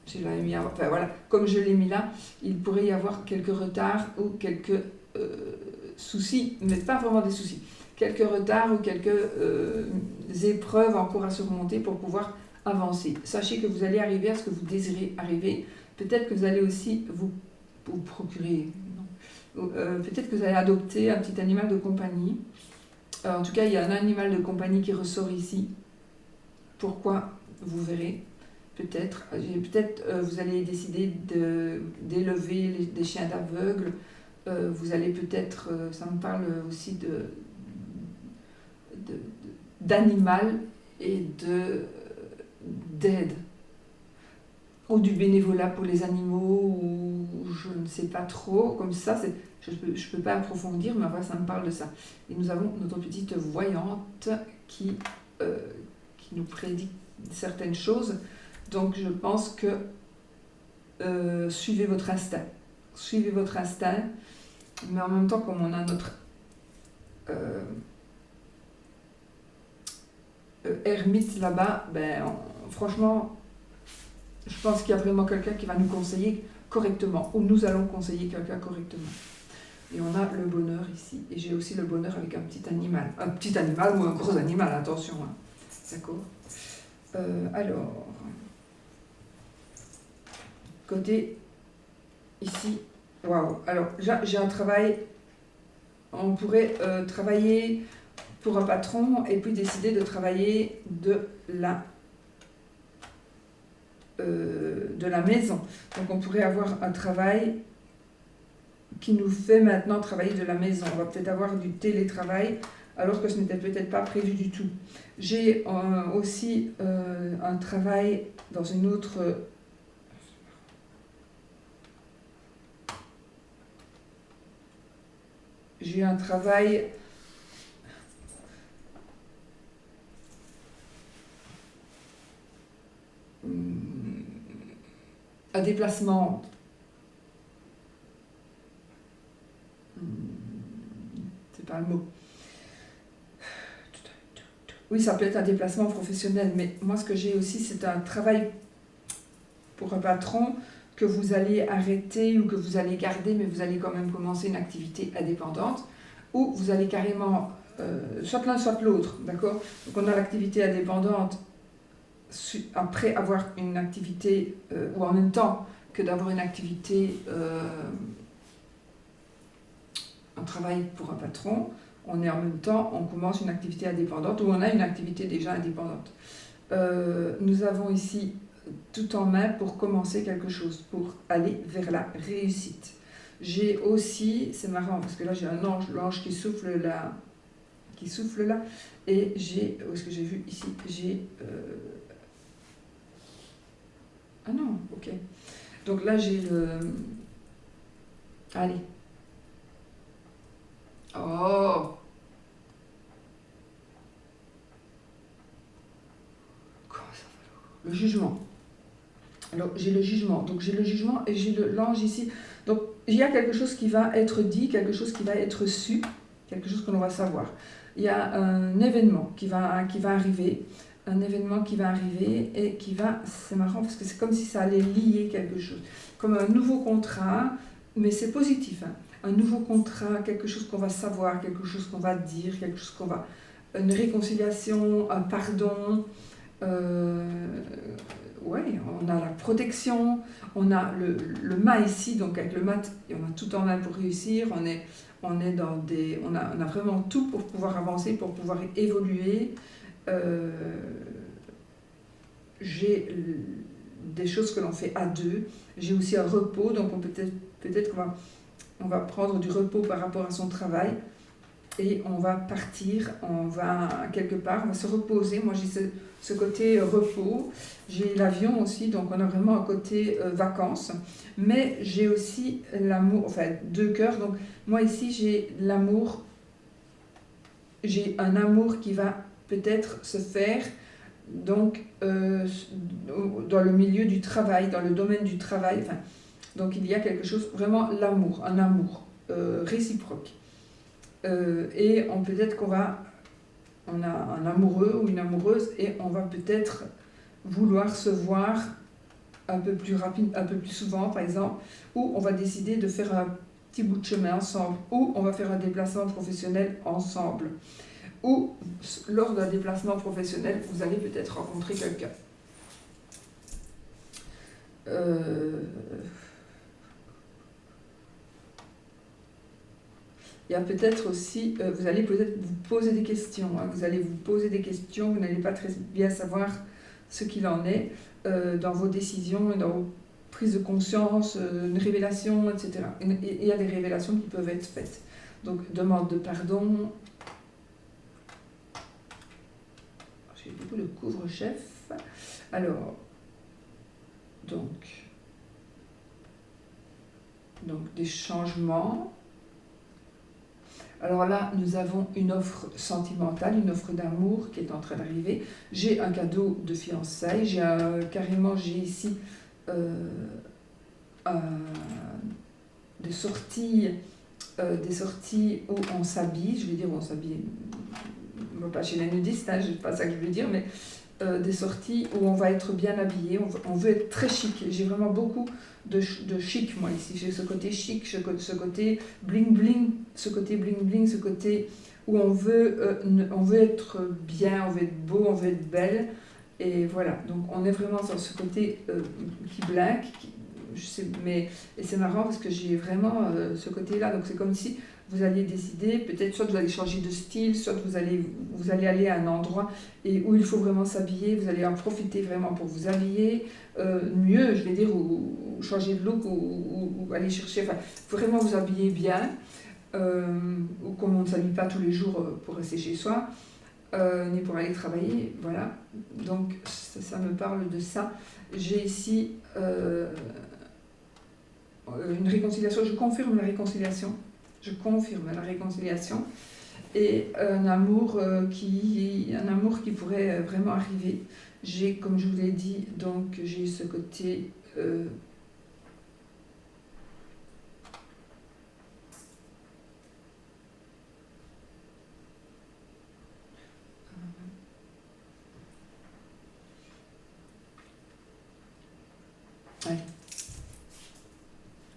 Enfin, voilà, comme je l'ai mis là, il pourrait y avoir quelques retards ou quelques soucis, mais pas vraiment des soucis, quelques retards ou quelques épreuves en cours à surmonter pour pouvoir avancer. Sachez que vous allez arriver à ce que vous désirez arriver. Peut-être que vous allez aussi vous procurer, peut-être que vous allez adopter un petit animal de compagnie. En tout cas, il y a un animal de compagnie qui ressort ici. Pourquoi? Vous verrez. Peut-être vous allez décider d'élever des chiens d'aveugles. Vous allez peut-être, ça me parle aussi d'animal et d'aide. Ou du bénévolat pour les animaux, ou je ne sais pas trop. Comme ça, je ne peux pas approfondir, mais enfin, ça me parle de ça. Et nous avons notre petite voyante qui nous prédit certaines choses. Donc je pense que suivez votre instinct. Suivez votre instinct, mais en même temps, comme on a notre ermite là-bas, franchement, je pense qu'il y a vraiment quelqu'un qui va nous conseiller correctement, ou nous allons conseiller quelqu'un correctement. Et on a le bonheur ici, et j'ai aussi le bonheur avec un petit animal ou un gros animal, attention, hein. D'accord. Alors... Côté ici, waouh! Alors, j'ai un travail, on pourrait travailler pour un patron et puis décider de travailler de la maison. Donc, on pourrait avoir un travail qui nous fait maintenant travailler de la maison. On va peut-être avoir du télétravail alors que ce n'était peut-être pas prévu du tout. J'ai aussi un travail dans une autre... J'ai un travail un déplacement c'est pas le mot. Oui, ça peut être un déplacement professionnel, mais moi ce que j'ai aussi, c'est un travail pour un patron que vous allez arrêter ou que vous allez garder, mais vous allez quand même commencer une activité indépendante, ou vous allez carrément, soit l'un soit l'autre, d'accord? Donc on a l'activité indépendante après avoir une activité, ou en même temps que d'avoir une activité, un travail pour un patron, on est en même temps, on commence une activité indépendante, ou on a une activité déjà indépendante. Nous avons ici tout en main pour commencer quelque chose, pour aller vers la réussite. J'ai aussi, c'est marrant parce que là j'ai un ange, l'ange qui souffle là, et j'ai, où est-ce que j'ai vu ici, j'ai, ah non, ok. Donc là j'ai le, allez, oh, le jugement. Alors j'ai le jugement, donc j'ai le jugement et j'ai l'ange ici. Donc il y a quelque chose qui va être dit, quelque chose qui va être su, quelque chose que l'on va savoir. Il y a un événement qui va arriver, un événement qui va arriver et qui va, c'est marrant parce que c'est comme si ça allait lier quelque chose, comme un nouveau contrat, mais c'est positif, hein. Un nouveau contrat, quelque chose qu'on va savoir, quelque chose qu'on va dire, quelque chose qu'on va, une réconciliation, un pardon. Oui, on a la protection, on a le mât ici, donc avec le mat, on a tout en main pour réussir, on est dans des, on a vraiment tout pour pouvoir avancer, pour pouvoir évoluer. J'ai des choses que l'on fait à deux, j'ai aussi un repos, donc peut-être qu'on va prendre du repos par rapport à son travail. Et on va partir, on va quelque part, on va se reposer. Moi j'ai ce côté repos, j'ai l'avion aussi, donc on a vraiment un côté vacances. Mais j'ai aussi l'amour, enfin deux cœurs. Donc moi ici j'ai l'amour, j'ai un amour qui va peut-être se faire donc dans le milieu du travail, dans le domaine du travail. Enfin, donc il y a quelque chose, vraiment l'amour, un amour réciproque. Et peut-être on a un amoureux ou une amoureuse et on va peut-être vouloir se voir un peu plus rapide, un peu plus souvent par exemple, ou on va décider de faire un petit bout de chemin ensemble, ou on va faire un déplacement professionnel ensemble, ou lors d'un déplacement professionnel, vous allez peut-être rencontrer quelqu'un. Il y a peut-être aussi, vous allez peut-être vous poser des questions, hein, vous allez vous poser des questions, vous n'allez pas très bien savoir ce qu'il en est dans vos décisions et dans vos prises de conscience, une révélation, etc. Et il y a des révélations qui peuvent être faites. Donc, demande de pardon. J'ai beaucoup de couvre-chef. Alors, donc des changements. Alors là, nous avons une offre sentimentale, une offre d'amour qui est en train d'arriver. J'ai un cadeau de fiançailles, j'ai ici des sorties où on s'habille, je vais dire où on s'habille, pas chez les nudistes, hein, c'est pas ça que je veux dire, mais des sorties où on va être bien habillé, on veut être très chic. J'ai vraiment beaucoup de chic, moi, ici. J'ai ce côté chic, ce côté bling-bling, ce côté où on veut être bien, on veut être beau, on veut être belle. Et voilà, donc on est vraiment dans ce côté qui blinque, et c'est marrant parce que j'ai vraiment ce côté-là. Donc c'est comme si vous alliez décider, peut-être soit vous allez changer de style, soit vous allez aller à un endroit où il faut vraiment s'habiller, vous allez en profiter vraiment pour vous habiller mieux, je vais dire, ou changer de look, ou aller chercher, enfin, vraiment vous habiller bien, ou comme on ne s'habille pas tous les jours pour rester chez soi, ni pour aller travailler, voilà. Donc ça me parle de ça. J'ai ici une réconciliation, je confirme la réconciliation. Et un amour qui pourrait vraiment arriver. J'ai, comme je vous l'ai dit, donc j'ai ce côté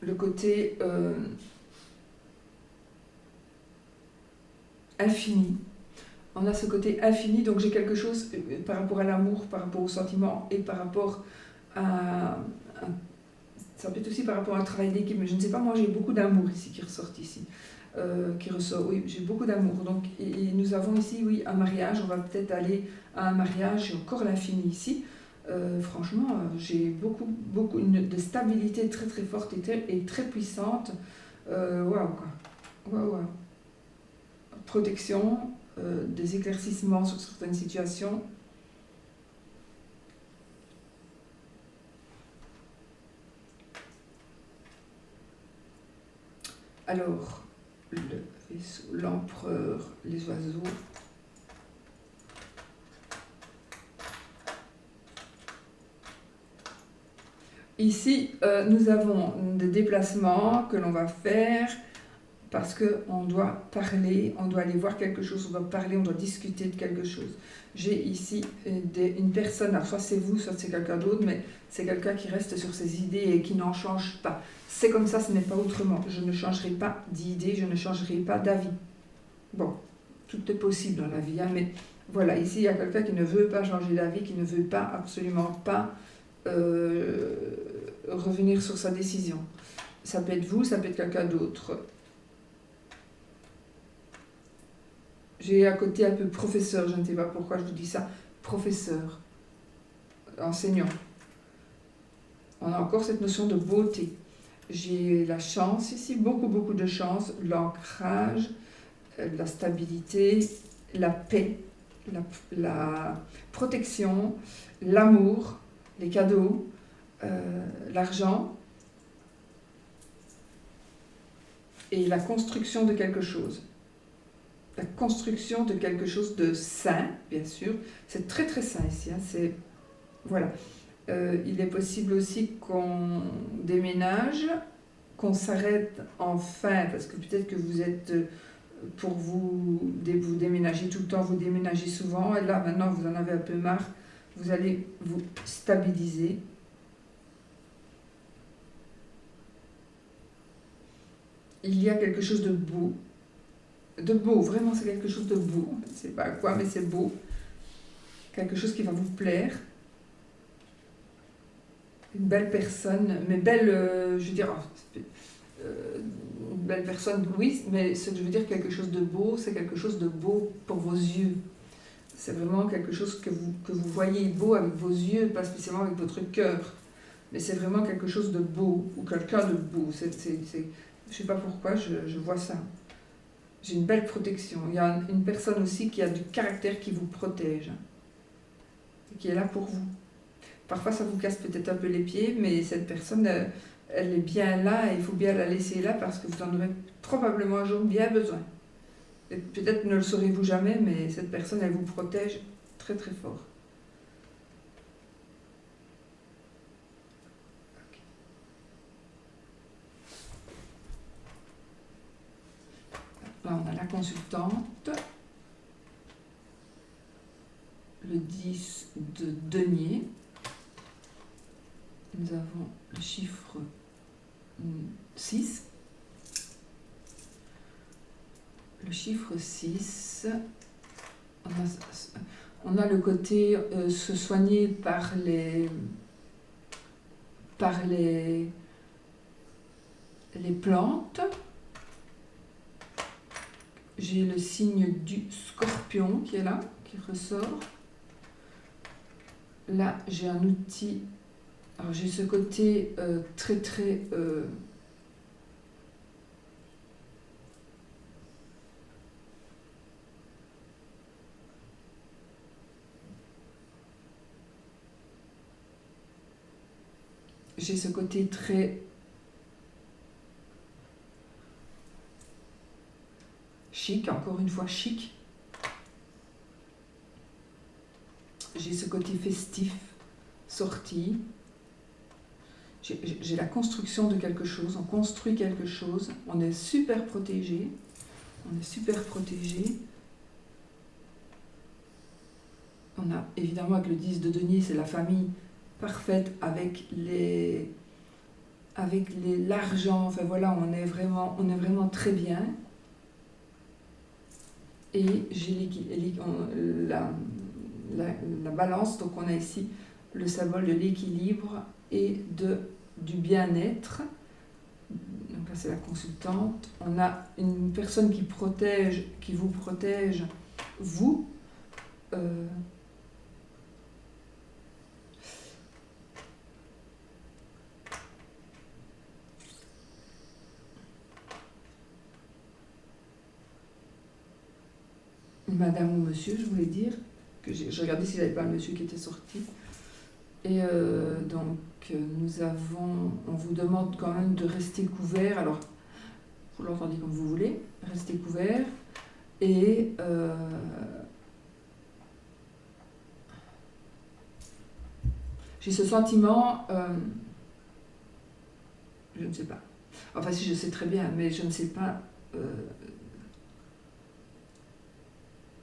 le côté infini. On a ce côté infini, donc j'ai quelque chose par rapport à l'amour, par rapport au sentiment et par rapport ça peut être aussi par rapport à un travail d'équipe, mais je ne sais pas, moi j'ai beaucoup d'amour ici qui ressort ici. Oui, j'ai beaucoup d'amour. Donc, et nous avons ici, oui, un mariage, on va peut-être aller à un mariage, j'ai encore l'infini ici. Franchement, j'ai beaucoup de stabilité très très forte et très puissante. Waouh, quoi. Waouh. Protection, des éclaircissements sur certaines situations. Alors, le vaisseau, l'empereur, les oiseaux. « Ici, nous avons des déplacements que l'on va faire parce qu'on doit parler, on doit aller voir quelque chose, on doit parler, on doit discuter de quelque chose. J'ai ici une personne, alors soit c'est vous, soit c'est quelqu'un d'autre, mais c'est quelqu'un qui reste sur ses idées et qui n'en change pas. C'est comme ça, ce n'est pas autrement. Je ne changerai pas d'idée, je ne changerai pas d'avis. Bon, tout est possible dans la vie, hein, mais voilà, ici il y a quelqu'un qui ne veut pas changer d'avis, qui ne veut pas, absolument pas revenir sur sa décision. Ça peut être vous, ça peut être quelqu'un d'autre. J'ai à côté un peu professeur, je ne sais pas pourquoi je vous dis ça, professeur, enseignant. On a encore cette notion de beauté. J'ai la chance ici, beaucoup de chance, l'ancrage, la stabilité, la paix, la protection, l'amour, les cadeaux, l'argent et la construction de quelque chose. La construction de quelque chose de sain, bien sûr. C'est très sain ici. Hein, voilà. Il est possible aussi qu'on déménage, qu'on s'arrête enfin, parce que peut-être que vous êtes, pour vous déménagez tout le temps, vous déménagez souvent, et là maintenant vous en avez un peu marre, vous allez vous stabiliser. Il y a quelque chose de beau, vraiment c'est quelque chose de beau, je ne sais pas quoi, mais c'est beau, quelque chose qui va vous plaire. Une belle personne, mais belle, je veux dire, une belle personne, oui, mais ce que je veux dire, quelque chose de beau, c'est quelque chose de beau pour vos yeux. C'est vraiment quelque chose que vous voyez beau avec vos yeux, pas spécialement avec votre cœur. Mais c'est vraiment quelque chose de beau, ou quelqu'un de beau. Je ne sais pas pourquoi, je vois ça. J'ai une belle protection. Il y a une personne aussi qui a du caractère qui vous protège, qui est là pour vous. Parfois, ça vous casse peut-être un peu les pieds, mais cette personne, elle est bien là et il faut bien la laisser là parce que vous en aurez probablement un jour bien besoin. Et peut-être ne le saurez-vous jamais, mais cette personne, elle vous protège très fort. Okay. Là, on a la consultante, le 10 de denier. Nous avons le chiffre 6. Le chiffre 6, on a le côté se soigner par les plantes. J'ai le signe du scorpion qui est là, qui ressort. Là, j'ai un outil. Alors, j'ai ce côté très j'ai ce côté très chic, encore une fois chic. J'ai ce côté festif, sorti. J'ai la construction de quelque chose, on construit quelque chose, on est super protégé. On a évidemment avec le 10 de denier, c'est la famille parfaite avec l'argent, enfin voilà, on est vraiment très bien. Et j'ai la balance, donc on a ici le symbole de l'équilibre et du bien-être. Donc là c'est la consultante. On a une personne qui vous protège, vous. Madame ou monsieur, je voulais dire, que je regardais s'il n'y avait pas un monsieur qui était sorti. Et donc, on vous demande quand même de rester couvert. Alors, vous l'entendez comme vous voulez, restez couvert. Et j'ai ce sentiment Je ne sais pas. Enfin, si, je sais très bien, mais je ne sais pas.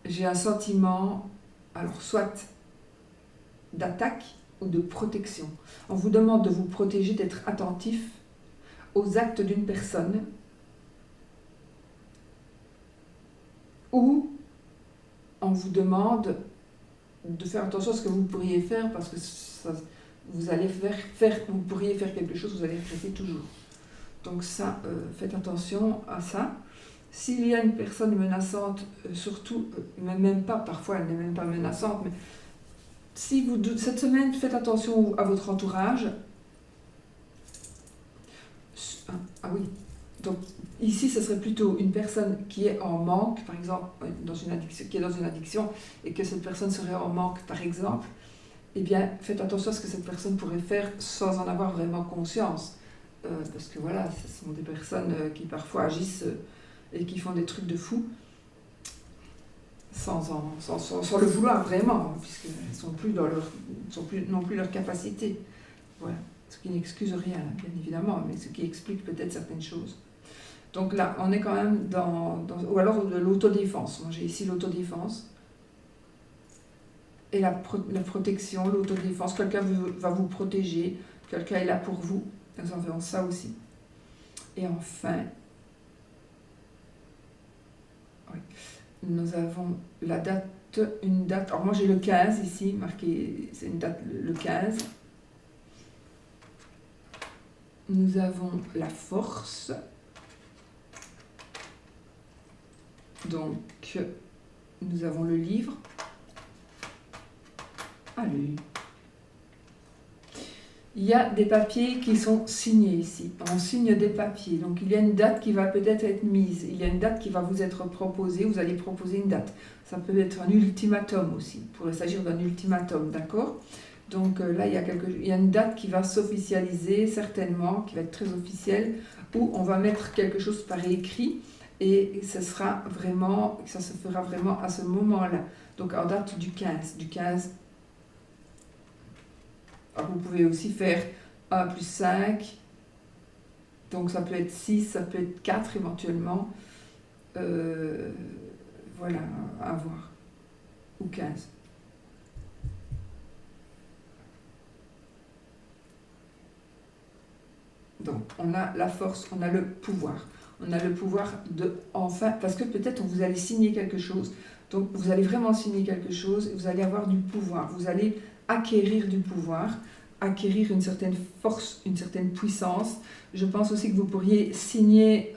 J'ai un sentiment, alors soit d'attaque ou de protection. On vous demande de vous protéger, d'être attentif aux actes d'une personne, ou on vous demande de faire attention à ce que vous pourriez faire, parce que ça, vous pourriez faire quelque chose, vous allez regretter toujours. Donc ça, faites attention à ça. S'il y a une personne menaçante, surtout, même pas, parfois elle n'est même pas menaçante, mais si vous, cette semaine, faites attention à votre entourage. Ah oui, donc ici, ce serait plutôt une personne qui est en manque, par exemple, qui est dans une addiction, et que cette personne serait en manque, par exemple. Eh bien, faites attention à ce que cette personne pourrait faire sans en avoir vraiment conscience. Parce que voilà, ce sont des personnes qui parfois agissent et qui font des trucs de fou sans le vouloir vraiment, puisqu'elles ne sont plus non plus leur capacité. Voilà. Ce qui n'excuse rien, bien évidemment, mais ce qui explique peut-être certaines choses. Donc là, on est quand même ou alors de l'autodéfense. Moi, j'ai ici l'autodéfense. Et la protection, l'autodéfense. Quelqu'un va vous protéger, quelqu'un est là pour vous. Nous avons ça aussi. Et enfin, oui, nous avons une date. Alors moi j'ai le 15 ici, marqué, c'est une date le 15. Nous avons la force. Donc, nous avons le livre. Allez. Il y a des papiers qui sont signés ici. On signe des papiers. Donc, il y a une date qui va peut-être être mise. Il y a une date qui va vous être proposée. Vous allez proposer une date. Ça peut être un ultimatum aussi. Il pourrait s'agir d'un ultimatum, d'accord ? Donc là, il y a une date qui va s'officialiser, certainement, qui va être très officielle, où on va mettre quelque chose par écrit. Et ça se fera vraiment à ce moment-là. Donc en date du 15. Alors, vous pouvez aussi faire 1 plus 5. Donc ça peut être 6, ça peut être 4 éventuellement. Voilà, à voir. Ou 15. Donc on a la force, on a le pouvoir. On a le pouvoir de enfin, parce que peut-être vous allez signer quelque chose, donc vous allez vraiment signer quelque chose, et vous allez avoir du pouvoir, vous allez acquérir du pouvoir, acquérir une certaine force, une certaine puissance. Je pense aussi que vous pourriez signer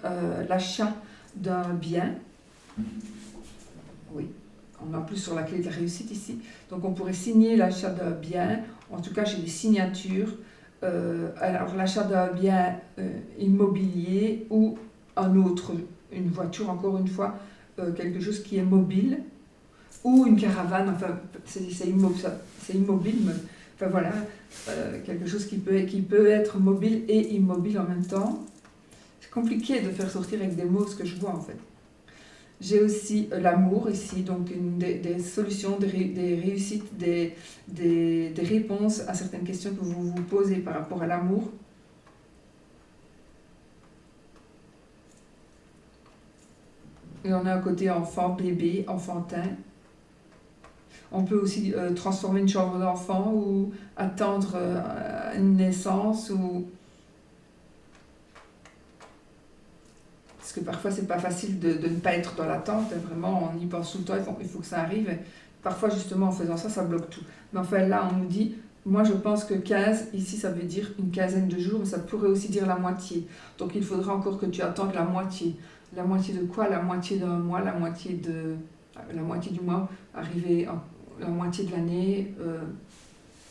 l'achat d'un bien. Oui, on est en plus sur la clé de la réussite ici. Donc on pourrait signer l'achat d'un bien, en tout cas j'ai des signatures. Alors l'achat d'un bien immobilier ou un autre, une voiture encore une fois, quelque chose qui est mobile, ou une caravane, enfin c'est immobile, mais, enfin voilà, quelque chose qui peut être mobile et immobile en même temps. C'est compliqué de faire sortir avec des mots ce que je vois en fait. J'ai aussi l'amour ici, donc des solutions, des réussites, des réponses à certaines questions que vous vous posez par rapport à l'amour. Et on a un côté enfant, bébé, enfantin. On peut aussi transformer une chambre d'enfant ou attendre une naissance ou... Parce que parfois, c'est pas facile de ne pas être dans l'attente. Vraiment, on y pense tout le temps, il faut que ça arrive. Et parfois, justement, en faisant ça, ça bloque tout. Mais enfin, là, on nous dit, moi, je pense que 15, ici, ça veut dire une quinzaine de jours, mais ça pourrait aussi dire la moitié. Donc, il faudra encore que tu attendes la moitié. La moitié de quoi? La moitié d'un mois, la moitié du mois, arriver la moitié de l'année.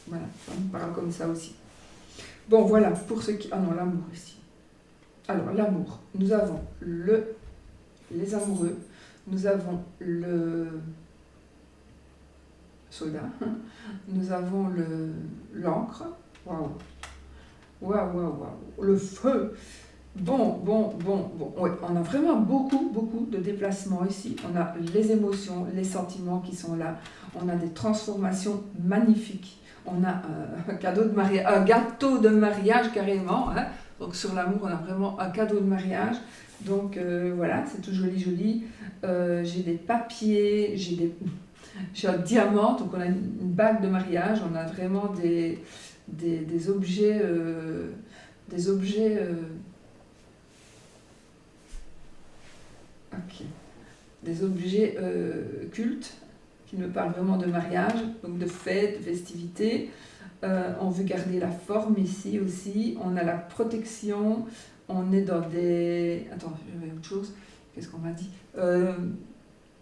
Voilà, on parle comme ça aussi. Bon, voilà, pour ceux qui... Ah non, l'amour ici. Alors, l'amour, nous avons les amoureux, nous avons le soldat, nous avons l'encre, waouh, le feu. Bon. Ouais, on a vraiment beaucoup de déplacements ici. On a les émotions, les sentiments qui sont là. On a des transformations magnifiques. On a un gâteau de mariage carrément, hein. Donc sur l'amour, on a vraiment un cadeau de mariage. Donc voilà, c'est tout joli, joli. J'ai des papiers, j'ai un diamant, donc on a une bague de mariage, on a vraiment des objets, ok, des objets cultes qui me parlent vraiment de mariage, donc de fête, de festivité. On veut garder la forme ici aussi. On a la protection. On est dans des... Attends, j'avais autre chose. Qu'est-ce qu'on m'a dit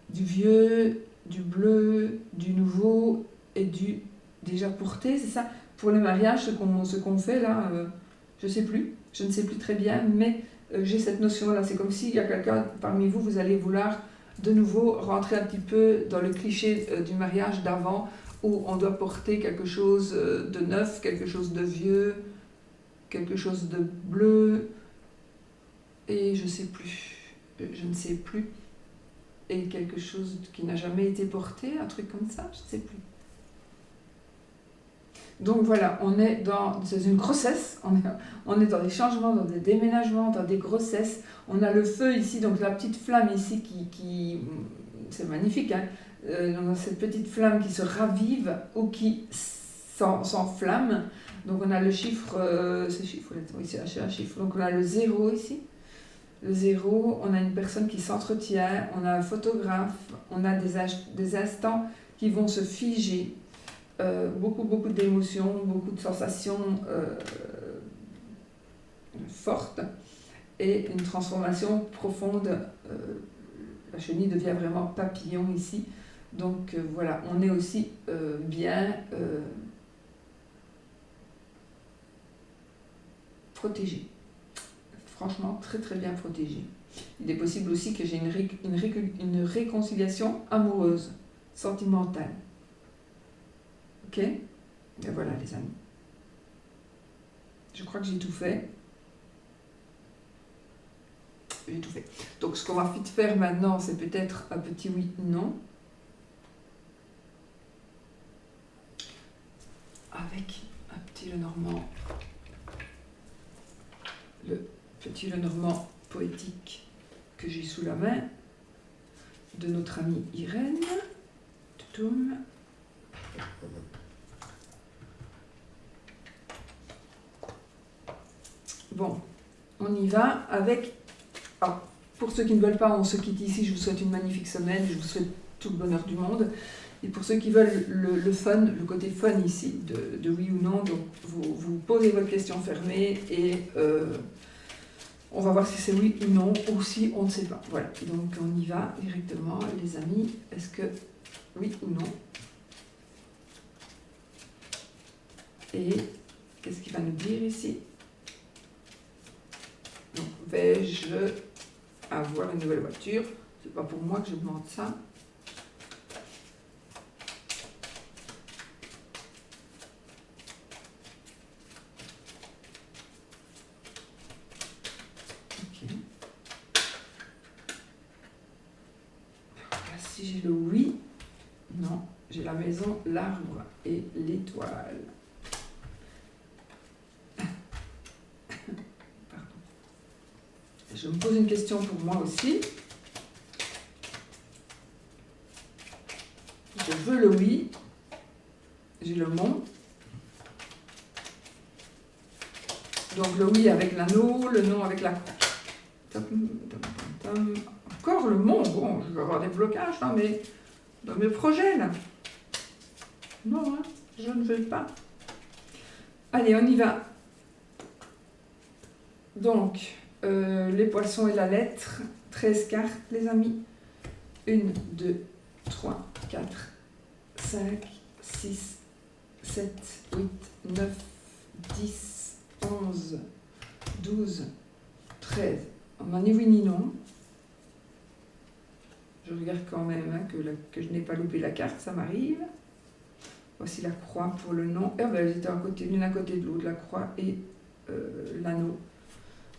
du vieux, du bleu, du nouveau et du déjà porté, c'est ça? Pour les mariages, ce qu'on fait là, je sais plus. Je ne sais plus très bien, mais j'ai cette notion-là. C'est comme s'il y a quelqu'un parmi vous, vous allez vouloir de nouveau rentrer un petit peu dans le cliché du mariage d'avant, où on doit porter quelque chose de neuf, quelque chose de vieux, quelque chose de bleu, et je ne sais plus, et quelque chose qui n'a jamais été porté, un truc comme ça, je ne sais plus. Donc voilà, c'est une grossesse, on est dans des changements, dans des déménagements, dans des grossesses. On a le feu ici, donc la petite flamme ici qui c'est magnifique, hein. On a cette petite flamme qui se ravive ou qui s'enflamme. Donc on a le chiffre, oui, c'est un chiffre. Donc on a le 0 ici. Le 0, on a une personne qui s'entretient, on a un photographe, on a des instants qui vont se figer. Beaucoup d'émotions, beaucoup de sensations fortes et une transformation profonde. La chenille devient vraiment papillon ici. Donc voilà, on est aussi bien protégé. Franchement, très très bien protégé. Il est possible aussi que j'ai une réconciliation amoureuse, sentimentale. Ok? Et voilà les amis. Je crois que j'ai tout fait. J'ai tout fait. Donc ce qu'on va vite faire maintenant, c'est peut-être un petit oui, non. Avec un petit Lenormand. Le petit Lenormand poétique que j'ai sous la main de notre amie Irène. Toutoum. Bon, on y va avec... Alors, pour ceux qui ne veulent pas, on se quitte ici. Je vous souhaite une magnifique semaine. Je vous souhaite tout le bonheur du monde. Et pour ceux qui veulent le fun, le côté fun ici, de oui ou non, donc vous posez votre question fermée et on va voir si c'est oui ou non, ou si on ne sait pas. Voilà, donc on y va directement, les amis. Est-ce que oui ou non? Et qu'est-ce qu'il va nous dire ici? Donc, vais-je avoir une nouvelle voiture? C'est pas pour moi que je demande ça. Ok. Là, si j'ai le oui, non, j'ai la maison, l'arbre et l'étoile. Je me pose une question pour moi aussi. Je veux le oui. J'ai le non. Donc le oui avec l'anneau, le non avec la croix. Encore le non. Bon, je vais avoir des blocages dans mes projets là. Non, hein, je ne veux pas. Allez, on y va. Donc... les poissons et la lettre, 13 cartes les amis, 1, 2, 3, 4, 5, 6, 7, 8, 9, 10, 11, 12, 13, on en est oui ni non, je regarde quand même hein, que je n'ai pas loupé la carte, ça m'arrive, voici la croix pour le non, et ben, elles étaient l'une à côté de l'autre, la croix et l'anneau.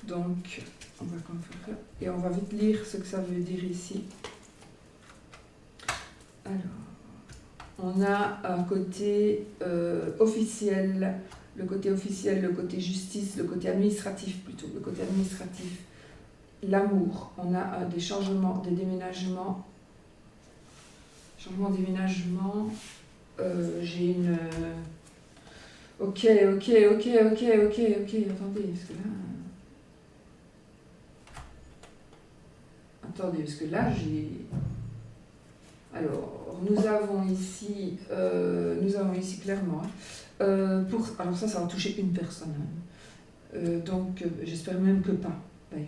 Donc, on va faire et on va vite lire ce que ça veut dire ici. Alors, on a un côté officiel, le côté officiel, le côté justice, le côté administratif plutôt. plutôt, le côté administratif. L'amour, on a des changements, des déménagements. Changement, déménagement, j'ai une... Ok, attendez, parce que là... Attendez, parce que là, j'ai... Alors, nous avons ici clairement... alors ça va toucher une personne. Donc, j'espère même que pas, d'ailleurs.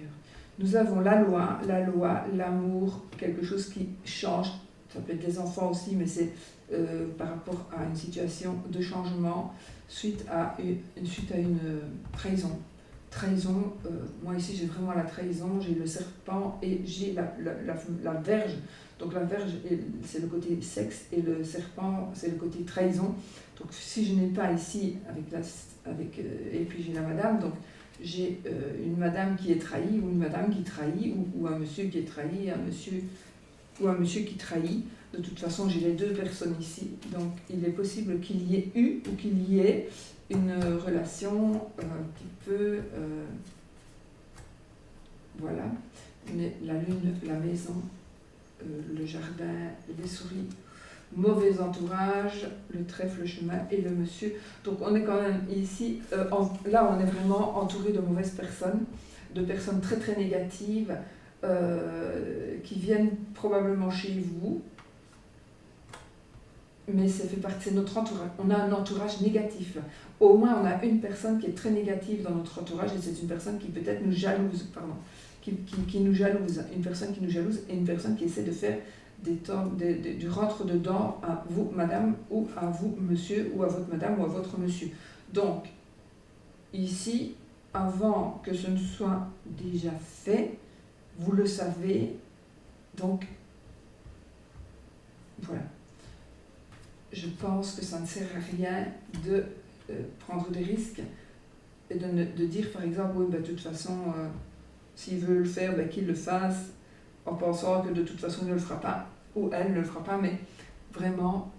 Nous avons la loi, l'amour, quelque chose qui change. Ça peut être des enfants aussi, mais c'est par rapport à une situation de changement suite à une trahison. Trahison, moi ici j'ai vraiment la trahison, j'ai le serpent et j'ai la verge. Donc la verge, c'est le côté sexe et le serpent, c'est le côté trahison. Donc si je n'ai pas ici, et puis j'ai la madame, donc j'ai une madame qui est trahie ou une madame qui trahit ou un monsieur qui est trahi, un monsieur qui trahit. De toute façon, j'ai les deux personnes ici, donc il est possible qu'il y ait eu ou qu'il y ait une relation un petit peu... voilà. Mais la lune, la maison, le jardin, les souris, mauvais entourage, le trèfle, le chemin et le monsieur. Donc on est quand même ici, là on est vraiment entouré de mauvaises personnes, de personnes très très négatives, qui viennent probablement chez vous. Mais ça fait partie de notre entourage. On a un entourage négatif. Au moins, on a une personne qui est très négative dans notre entourage et c'est une personne qui peut-être nous jalouse, qui nous jalouse. Une personne qui nous jalouse et une personne qui essaie de faire du rentre-dedans à vous, madame, ou à vous, monsieur, ou à votre madame, ou à votre monsieur. Donc, ici, avant que ce ne soit déjà fait, vous le savez, donc, voilà. Je pense que ça ne sert à rien de prendre des risques et de dire par exemple, oui, ben, de toute façon, s'il veut le faire, ben, qu'il le fasse, en pensant que de toute façon il ne le fera pas, ou elle ne le fera pas, mais vraiment,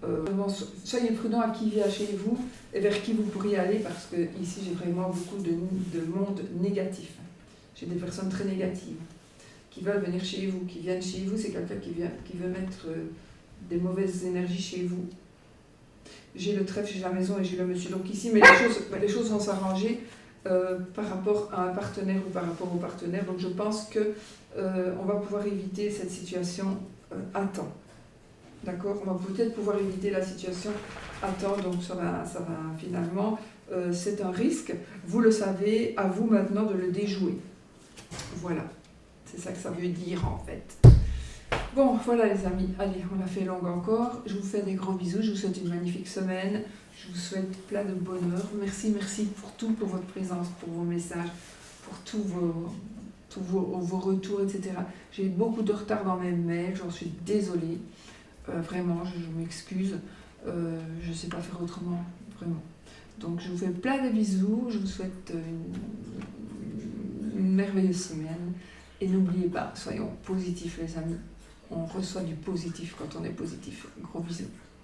soyez prudent à qui vient chez vous et vers qui vous pourriez aller, parce que ici j'ai vraiment beaucoup de monde négatif. J'ai des personnes très négatives qui veulent venir chez vous, qui viennent chez vous, c'est quelqu'un qui veut mettre des mauvaises énergies chez vous. J'ai le trèfle, j'ai la maison et j'ai le monsieur. Donc ici, mais les choses vont s'arranger par rapport à un partenaire ou par rapport au partenaire. Donc je pense qu'on va pouvoir éviter cette situation à temps. D'accord? On va peut-être pouvoir éviter la situation à temps. Donc ça va finalement, c'est un risque. Vous le savez, à vous maintenant de le déjouer. Voilà. C'est ça que ça veut dire en fait. Bon, voilà les amis, allez, on a fait longue encore. Je vous fais des gros bisous, je vous souhaite une magnifique semaine. Je vous souhaite plein de bonheur. Merci pour tout, pour votre présence, pour vos messages, pour tous vos retours, etc. J'ai eu beaucoup de retard dans mes mails, j'en suis désolée. Vraiment, je m'excuse. Je ne sais pas faire autrement, vraiment. Donc je vous fais plein de bisous, je vous souhaite une merveilleuse semaine. Et n'oubliez pas, soyons positifs les amis. On reçoit du positif quand on est positif. Gros bisous.